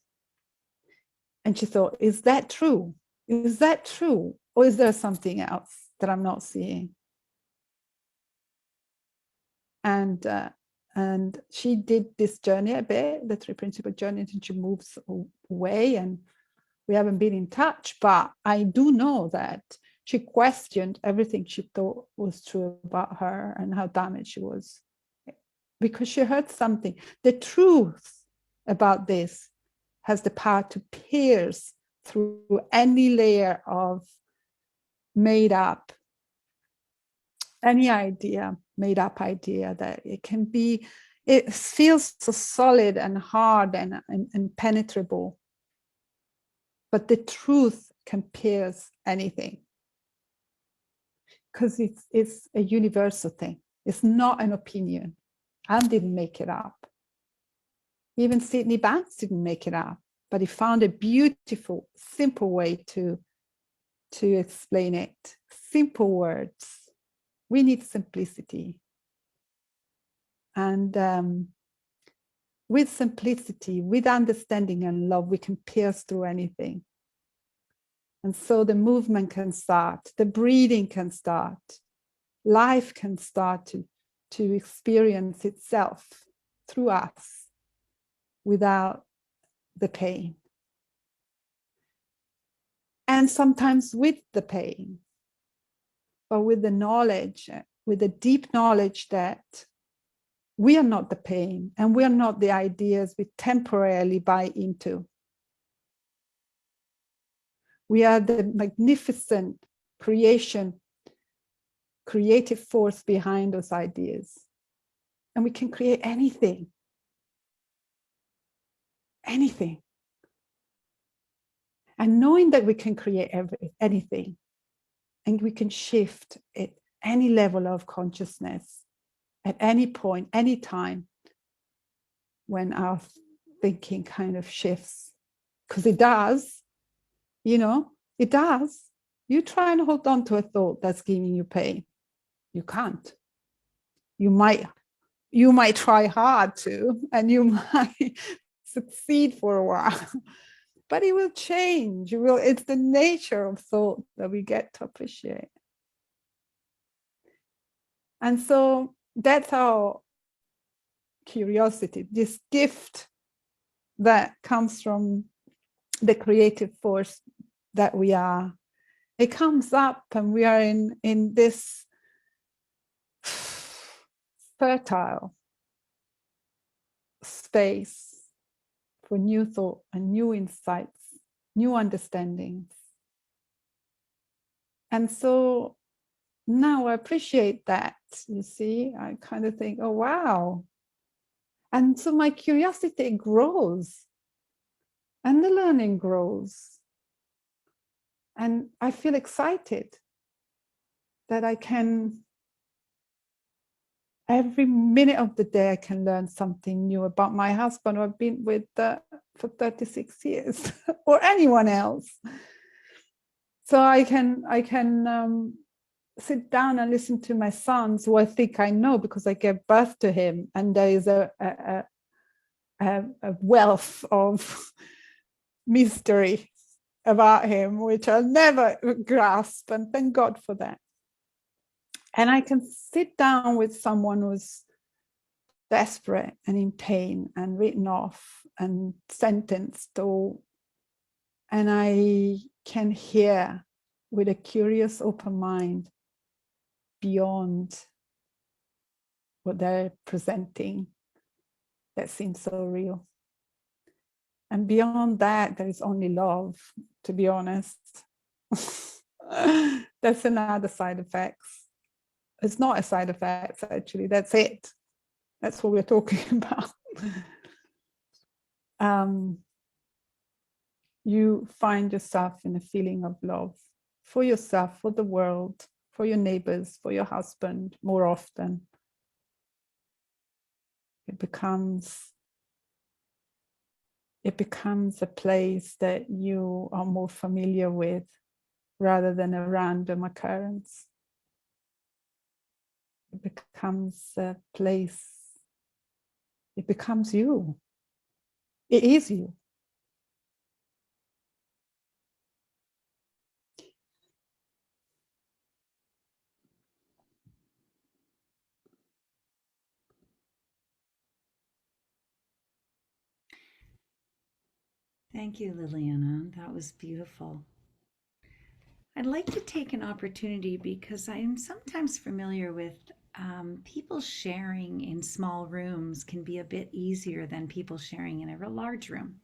and she thought, is that true? Is that true? Or is there something else that I'm not seeing? And she did this journey a bit, the three principle journey, and she moves away, and we haven't been in touch, but I do know that she questioned everything she thought was true about her and how damaged she was, because she heard something. The truth about this has the power to pierce through any layer of made up, any idea, made up idea, that it can be, it feels so solid and hard and impenetrable. But the truth can pierce anything, because it's a universal thing. It's not an opinion. I didn't make it up. Even Sydney Banks didn't make it up, but he found a beautiful, simple way to explain it. Simple words. We need simplicity. And with simplicity, with understanding and love, we can pierce through anything. And so the movement can start, the breathing can start, life can start to experience itself through us without the pain. And sometimes with the pain, but with the knowledge, with the deep knowledge that we are not the pain and we are not the ideas we temporarily buy into. We are the magnificent creative force behind those ideas. And we can create anything. Anything. And knowing that we can create anything, and we can shift at any level of consciousness at any point, any time, when our thinking kind of shifts, because it does, it does. You try and hold on to a thought that's giving you pain. You can't. You might try hard to, and you might succeed for a while, but it will change. It's the nature of thought that we get to appreciate. And so that's our curiosity, this gift that comes from the creative force that we are. It comes up, and we are in this fertile space for new thought and new insights, new understandings. And so now I appreciate that, you see. I kind of think, oh, wow. And so my curiosity grows, and the learning grows. And I feel excited that I can, every minute of the day, I can learn something new about my husband who I've been with for 36 years, or anyone else. So I can sit down and listen to my sons, who I think I know because I gave birth to him, and there is a wealth of mystery about him which I'll never grasp, and thank God for that. And I can sit down with someone who's desperate and in pain and written off and sentenced, and I can hear with a curious, open mind beyond what they're presenting that seems so real. And beyond that, there is only love, to be honest. That's another side effect. It's not a side effect, actually. That's it. That's what we're talking about. You find yourself in a feeling of love for yourself, for the world, for your neighbors, for your husband more often. It becomes a place that you are more familiar with rather than a random occurrence. It becomes a place, it becomes you. It is you. Thank you, Liliana. That was beautiful. I'd like to take an opportunity because I am sometimes familiar with people sharing in small rooms can be a bit easier than people sharing in a real large room.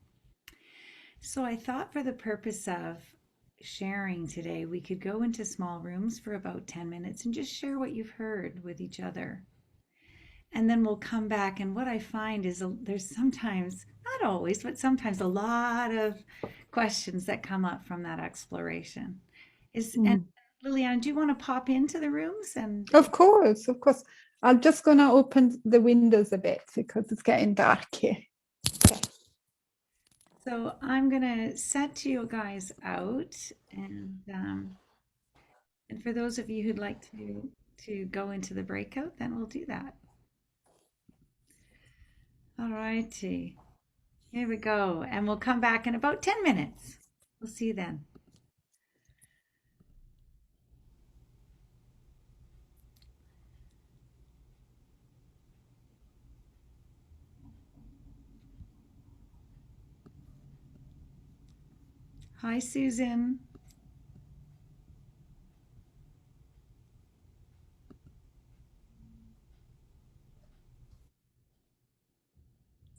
So I thought for the purpose of sharing today, we could go into small rooms for about 10 minutes and just share what you've heard with each other. And then we'll come back. And what I find is there's sometimes, not always, but sometimes a lot of questions that come up from that exploration. And Liliana, do you want to pop into the rooms? And Of course. I'm just going to open the windows a bit because it's getting dark here. Okay. so I'm going to set you guys out. And for those of you who'd like to go into the breakout, then we'll do that. All righty. Here we go. And we'll come back in about 10 minutes. We'll see you then. Hi, Susan.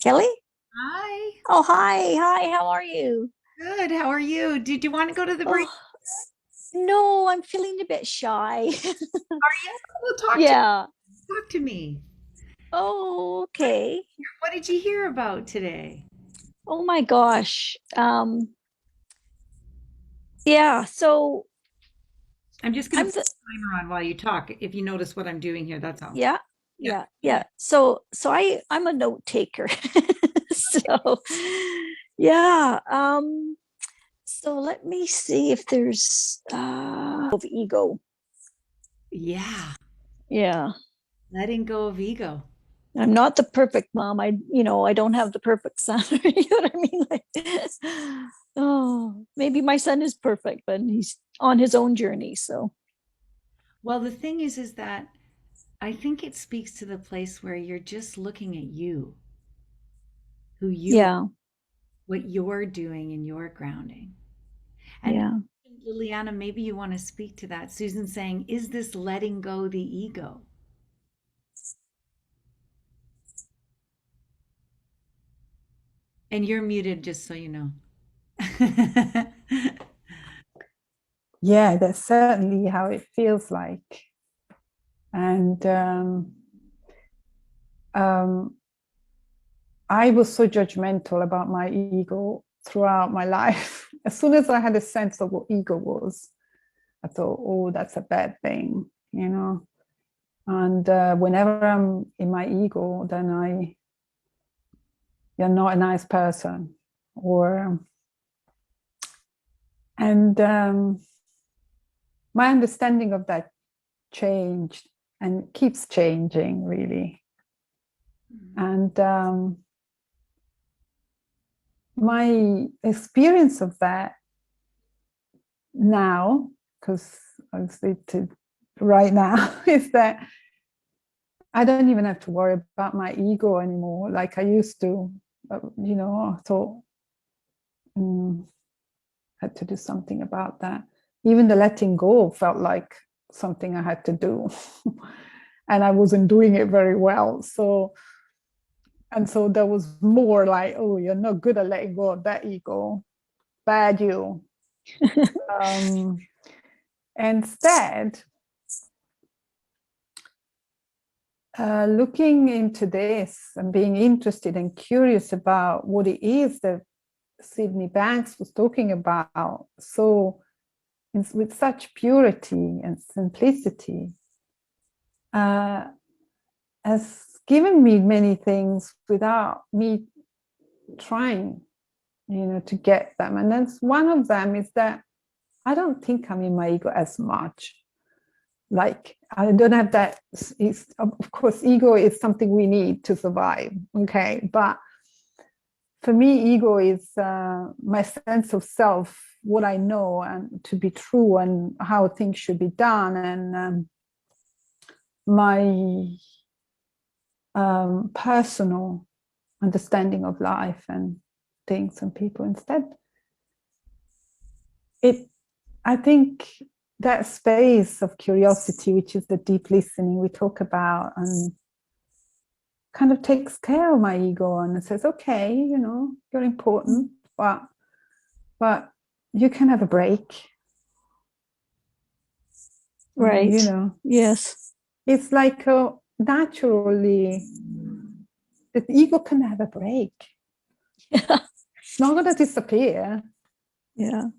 Kelly? Hi. Oh, hi. Hi. How are you? Good. How are you? Did you want to go to the break? Oh, no, I'm feeling a bit shy. Are you? Well, Yeah. talk to me. Oh, okay. What did you hear about today? Oh my gosh. Yeah. So I'm just going I'm to put a timer on while you talk. If you notice what I'm doing here, that's all. yeah, Yeah. yeah. So I'm a note taker. So yeah. So let me see if there's of ego. Yeah. Yeah. Letting go of ego. I'm not the perfect mom. I don't have the perfect son. You know what I mean? Like, oh, maybe my son is perfect, but he's on his own journey. So Well, the thing is that I think it speaks to the place where you're just looking at you, who you are, yeah, what you're doing in your grounding. And yeah. Liliana, maybe you want to speak to that. Susan's saying, is this letting go the ego? And you're muted, just so you know. Yeah, that's certainly how it feels like. And I was so judgmental about my ego throughout my life. As soon as I had a sense of what ego was, I thought, oh, that's a bad thing, you know. And whenever I'm in my ego, then you're not a nice person. And my understanding of that changed and keeps changing, really. And my experience of that now, because obviously right now, is that I don't even have to worry about my ego anymore like I used to. I thought had to do something about that. Even the letting go felt like something I had to do. And I wasn't doing it very well. So there was more like, oh, you're not good at letting go of that ego. Bad you. Instead, looking into this and being interested and curious about what it is that Sydney Banks was talking about, so with such purity and simplicity, has given me many things without me trying, to get them. And that's one of them is that I don't think I'm in my ego as much. Like, I don't have that. Of course, ego is something we need to survive. Okay. But for me, ego is my sense of self, what I know and to be true and how things should be done. And my personal understanding of life and things and people. Instead, I think that space of curiosity, which is the deep listening we talk about, and kind of takes care of my ego and says, okay, you're important, but you can have a break. Right. Yes. It's like naturally the ego can have a break. Yeah. It's not going to disappear. Yeah.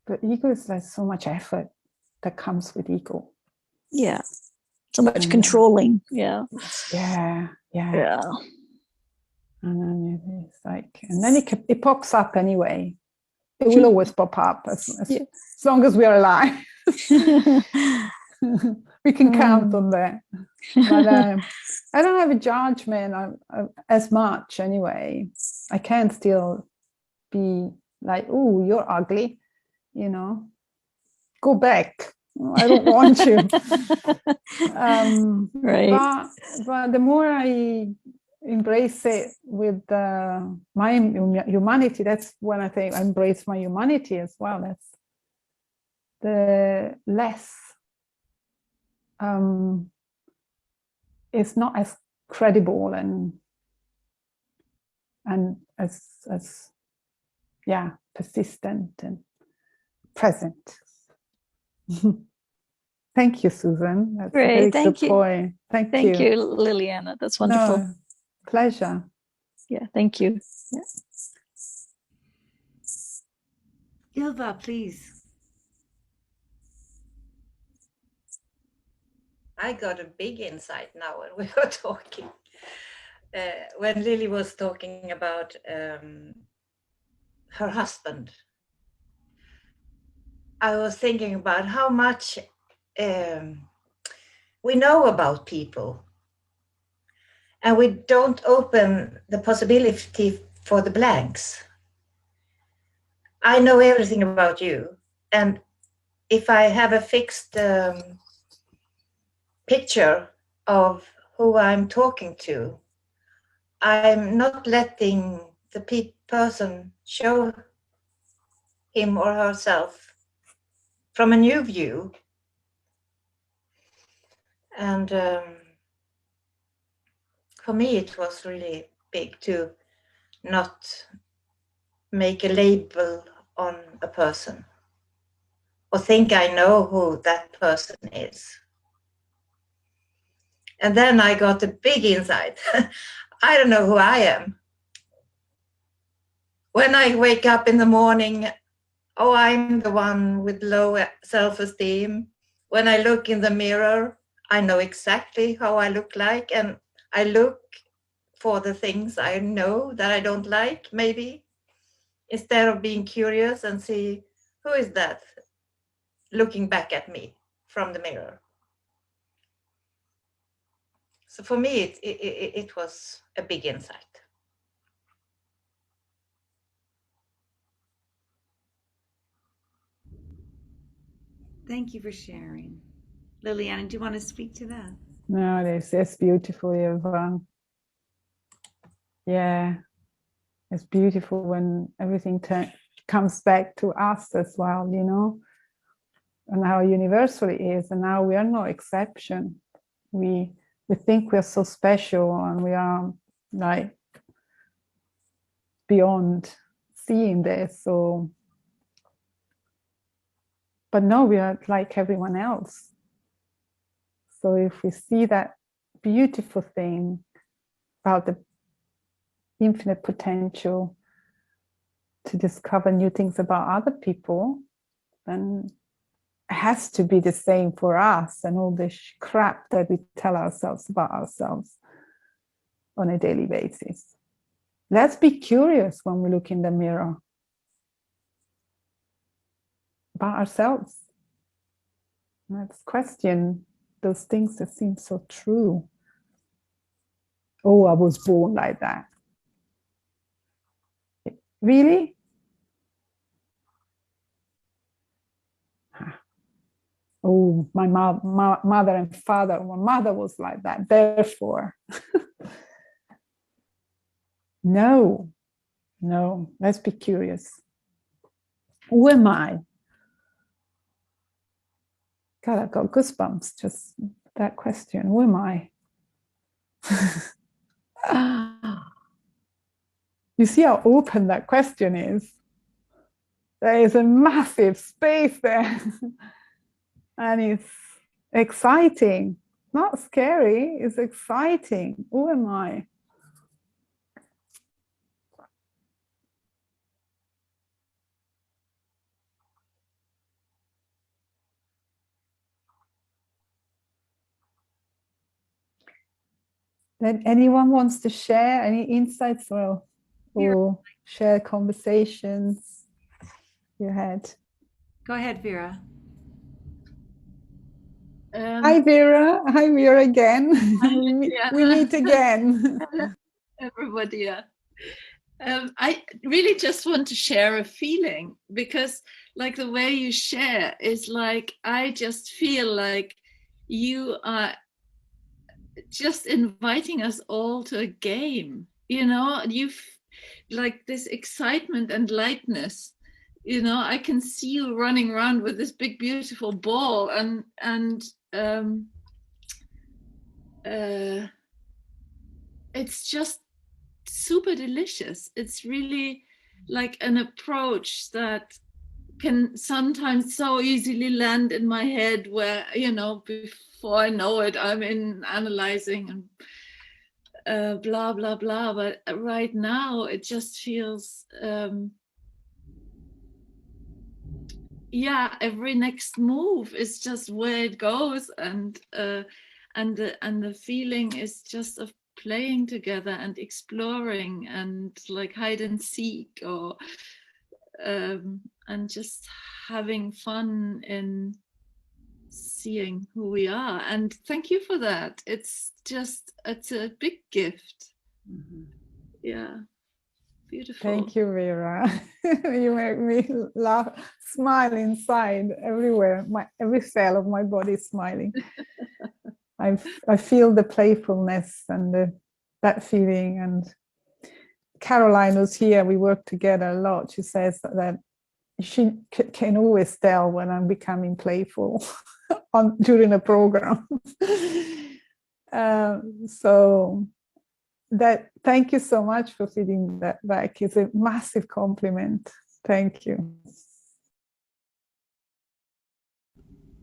But ego is like so much effort that comes with ego. Yeah. So much controlling. Yeah. Yeah. Yeah. And then it's like, and then it pops up anyway. It will always pop up as long as we are alive. We can count on that. But I don't have a judgment as much anyway. I can still be like, oh, you're ugly, go back. I don't want you. Right. But the more I embrace it with my humanity, that's when I think I embrace my humanity as well. That's the less it's not as credible and as persistent and present. Thank you, Susan. That's Great. a very Thank good you. point. Thank you. Thank you, Liliana. That's wonderful. No, pleasure. Yeah. Thank you. Yeah. Ilva, please. I got a big insight now when we were talking. When Lily was talking about her husband, I was thinking about how much we know about people, and we don't open the possibility for the blanks. I know everything about you, and if I have a fixed picture of who I'm talking to, I'm not letting the person show him or herself from a new view. And for me, it was really big to not make a label on a person or think I know who that person is. And then I got a big insight. I don't know who I am. When I wake up in the morning, oh, I'm the one with low self-esteem. When I look in the mirror, I know exactly how I look like, and I look for the things I know that I don't like, maybe, instead of being curious and see who is that looking back at me from the mirror. So for me, it was a big insight. Thank you for sharing. Lilianna, do you want to speak to that? No, it's beautiful, Eva. Yeah, it's beautiful when everything comes back to us as well, you know, and how universal it is. And now we are no exception. We think we're so special, and we are like beyond seeing this. So, but no, we are like everyone else. So if we see that beautiful thing about the infinite potential to discover new things about other people, then it has to be the same for us, and all this crap that we tell ourselves about ourselves on a daily basis. Let's be curious when we look in the mirror about ourselves. Let's question those things that seem so true. Oh, I was born like that. Really? Oh, my mother and father, my mother was like that, therefore. No, let's be curious. Who am I? God, I got goosebumps just that question. Who am I? You see how open that question is? There is a massive space there. And it's exciting. Not scary, it's exciting. Who am I? Then anyone wants to share any insights or share conversations you had? Go ahead, Vera. Hi, Vera. Hi, Vera again. We meet again. Everybody, yeah. I really just want to share a feeling, because like the way you share is like, I just feel like you are just inviting us all to a game, you know, like this excitement and lightness, you know. I can see you running around with this big beautiful ball, and it's just super delicious. It's really like an approach that can sometimes so easily land in my head, where, you know, before I know it, I'm in analyzing and blah blah blah. But right now it just feels yeah, every next move is just where it goes, and the feeling is just of playing together and exploring and like hide and seek, or and just having fun in seeing who we are. And thank you for that. It's a big gift. Yeah, beautiful. Thank you, Vera. You make me laugh, smile inside everywhere. Every cell of my body is smiling. I feel the playfulness and that feeling. And Caroline was here. We work together a lot. She says that she can always tell when I'm becoming playful during a program. So that, thank you so much for feeding that back. It's a massive compliment. Thank you.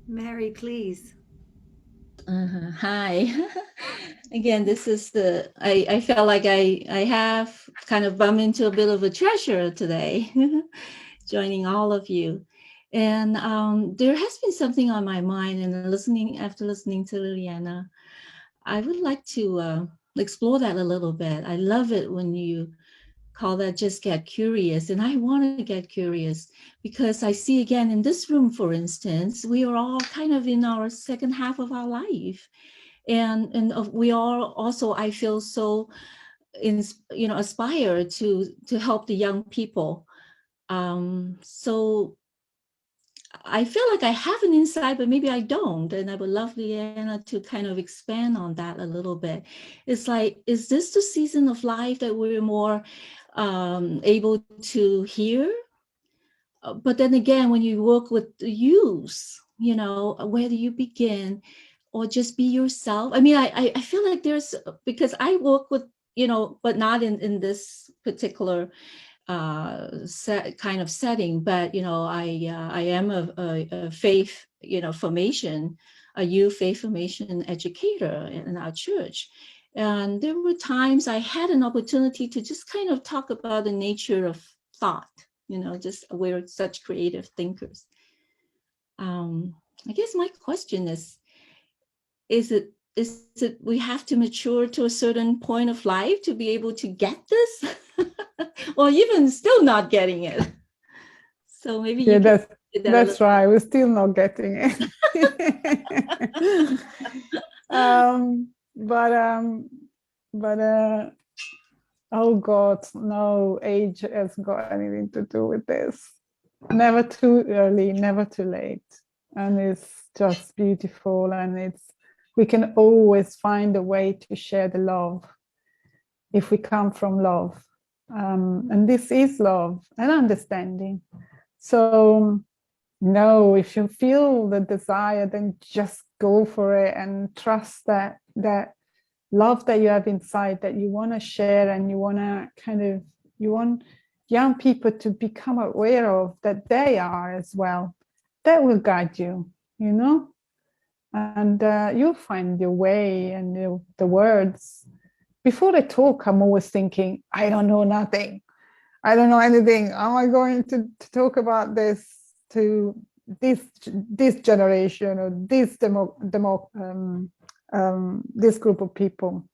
Mary, please. Hi. Again, this is I felt like I have kind of bumped into a bit of a treasure today, joining all of you. And there has been something on my mind, and after listening to Lilianna, I would like to explore that a little bit. I love it when you call that just get curious. And I want to get curious because I see again in this room, for instance, we are all kind of in our second half of our life. And we are also, I feel so, aspire to help the young people. So I feel like I have an insight, but maybe I don't. And I would love Lilianna to kind of expand on that a little bit. It's like, is this the season of life that we're more able to hear? But then again, when you work with the youth, where do you begin? Or just be yourself? I mean, I feel like because I work with, but not in this particular kind of setting, but I am a faith formation, a youth faith formation educator in our church, and there were times I had an opportunity to just kind of talk about the nature of thought. Just we're such creative thinkers. I guess my question is it we have to mature to a certain point of life to be able to get this? Or even still not getting it? So maybe you can that's right. We're still not getting it. But oh God, no age has got anything to do with this. Never too early, never too late. And it's just beautiful, and we can always find a way to share the love if we come from love. And this is love and understanding. So no, if you feel the desire, then just go for it and trust that love that you have inside, that you want to share, and you want young people to become aware of that they are as well. That will guide you, and you'll find your way and the words. Before they talk, I'm always thinking, I don't know nothing. I don't know anything. Am I going to talk about this to this generation or this this group of people,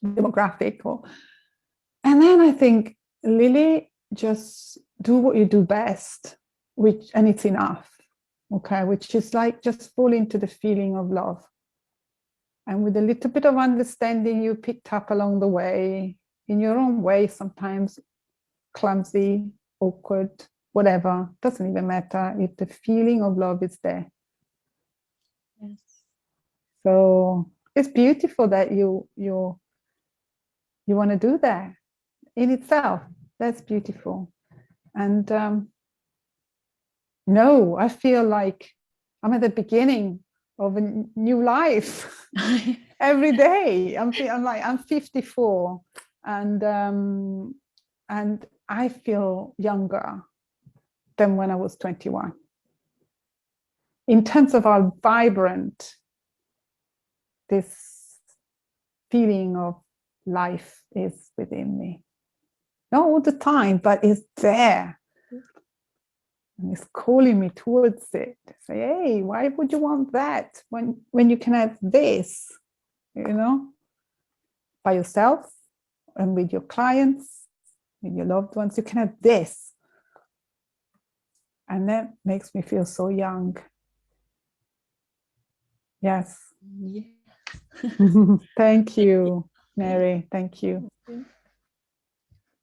demographic? And then I think, Lily, just do what you do best, and it's enough. Okay, which is like just fall into the feeling of love. And with a little bit of understanding you picked up along the way, in your own way, sometimes clumsy, awkward, whatever, doesn't even matter if the feeling of love is there. Yes. So it's beautiful that you want to do that in itself. That's beautiful. And no, I feel like I'm at the beginning of a new life. Every day I'm 54, and I feel younger than when I was 21 in terms of how vibrant this feeling of life is within me. Not all the time, but it's there. and it's calling me towards it. Say, hey, why would you want that when you can have this, you know, by yourself and with your clients, with your loved ones, you can have this. And that makes me feel so young. Yes. Yeah. Thank you, Mary. Thank you.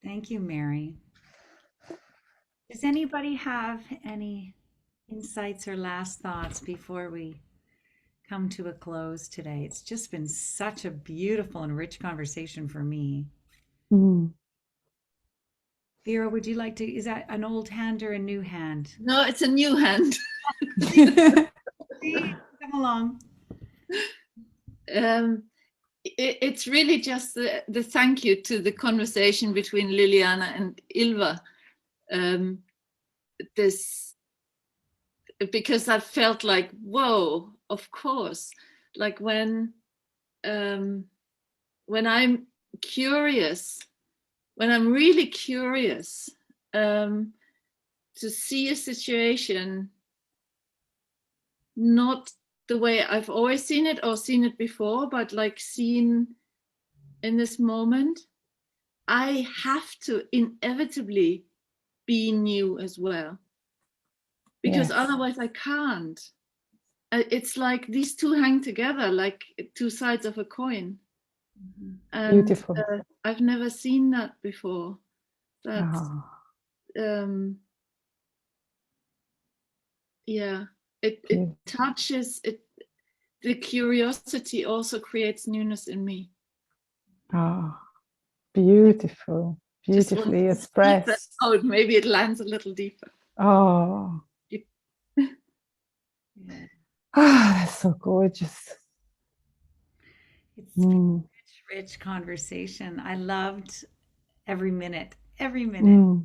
Thank you, Mary. Does anybody have any insights or last thoughts before we come to a close today? It's just been such a beautiful and rich conversation for me. Mm. Vera, would you like to, is that an old hand or a new hand? No, it's a new hand. Come along. It's really just the thank you to the conversation between Lilianna and Ylva. This, because I felt like, whoa, of course, like when I'm curious, when I'm really curious, to see a situation not the way I've always seen it or seen it before, but like seen in this moment, I have to inevitably be new as well, because Yes. otherwise I can't. It's like these two hang together like two sides of a coin. And Beautiful. I've never seen that before. That's yeah, it touches it. The curiosity also creates newness in me. Beautiful, beautifully expressed. Oh, maybe it lands a little deeper. That's so gorgeous. It's rich, rich conversation. I loved every minute, every minute.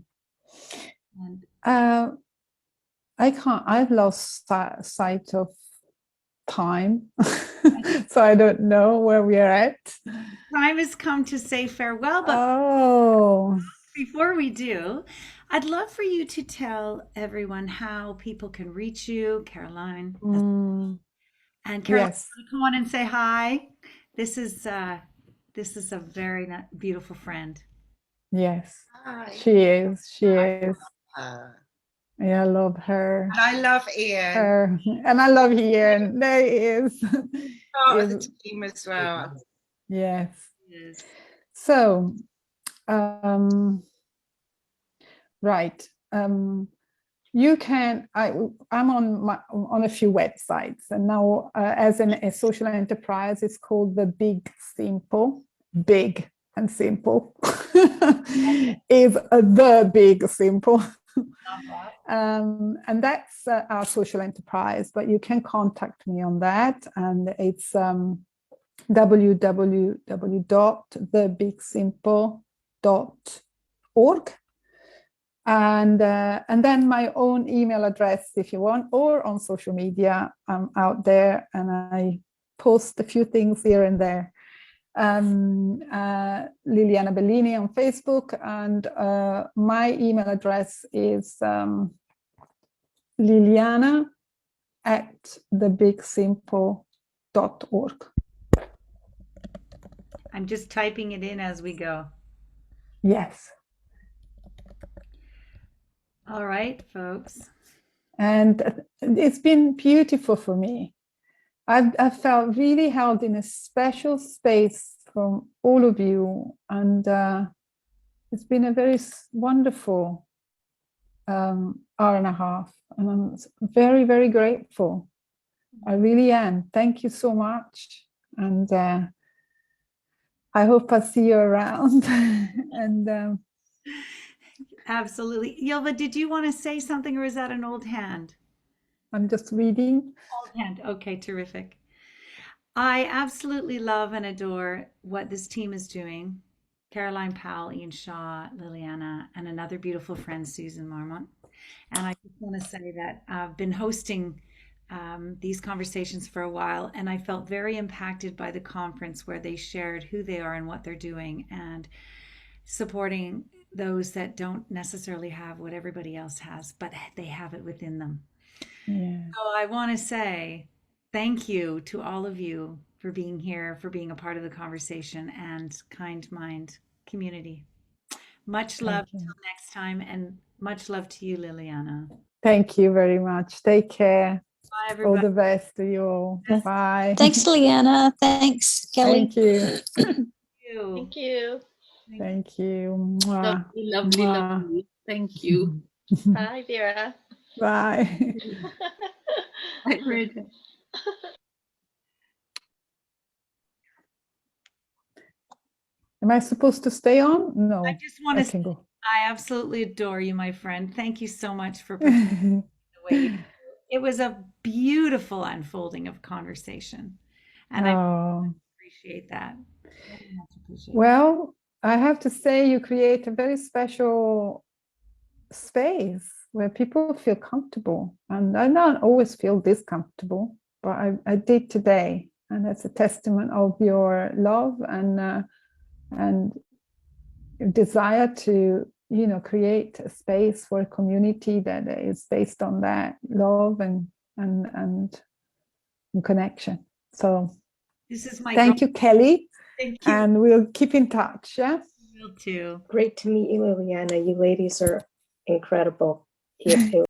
And I've lost sight of time. So I don't know where we are at. Time has come to say farewell, but before we do, I'd love for you to tell everyone how people can reach you, Caroline. And Caroline, yes. come on and say hi. This is a very beautiful friend. Yes, hi. She is. Yeah, I love her. And I love Ian. Her. And I love Ian. There he is. Part of the team as well. Yes. Yes. So, right. You can. I'm on a few websites, and now as a social enterprise, it's called the Big Simple. Big and Simple is the Big Simple. And that's our social enterprise, but you can contact me on that, and it's www.thebigsimple.org, and then my own email address if you want, or on social media. I'm out there and I post a few things here and there. Lilianna Bellini on Facebook, and my email address is liliana@thebigsimple.org. I'm just typing it in as we go. Yes. All right, folks. And it's been beautiful for me. I've felt really held in a special space from all of you, and it's been a very wonderful hour and a half, and I'm very, very grateful. I really am. Thank you so much, and I hope I see you around. And absolutely. Ylva, did you want to say something, or is that an old hand? I'm just reading. Old hand. Okay, terrific. I absolutely love and adore what this team is doing. Caroline Powell, Ian Shaw, Lilianna, and another beautiful friend, Susan Marmot. And I just want to say that I've been hosting these conversations for a while, and I felt very impacted by the conference where they shared who they are and what they're doing, and supporting those that don't necessarily have what everybody else has, but they have it within them. Yeah. So I want to say thank you to all of you for being here, for being a part of the conversation and Kind Mind community. Much love Thank you. till next time, and much love to you, Liliana. Thank you very much. Take care. Bye, All everybody. the best to you all. Bye. Thanks, Leanna. Thanks, Kelly. Thank you. Thank you. Thank you. Mwah. Lovely, lovely, Mwah. lovely. Thank you. Bye, Vera. Bye. Bye, Rita. Am I supposed to stay on? No. I just want I to can say, go. I absolutely adore you, my friend. Thank you so much for participating the way you do. It was a beautiful unfolding of conversation, and I Oh. appreciate that. Very much appreciate that. Well, I have to say you create a very special space where people feel comfortable. And I don't always feel this comfortable, but I did today. And that's a testament of your love and desire to, create a space for a community that is based on that love and connection. So This is my thank you, Kelly. Thank you. And we'll keep in touch. Yeah. You too. Great to meet you, Liliana. You ladies are incredible. It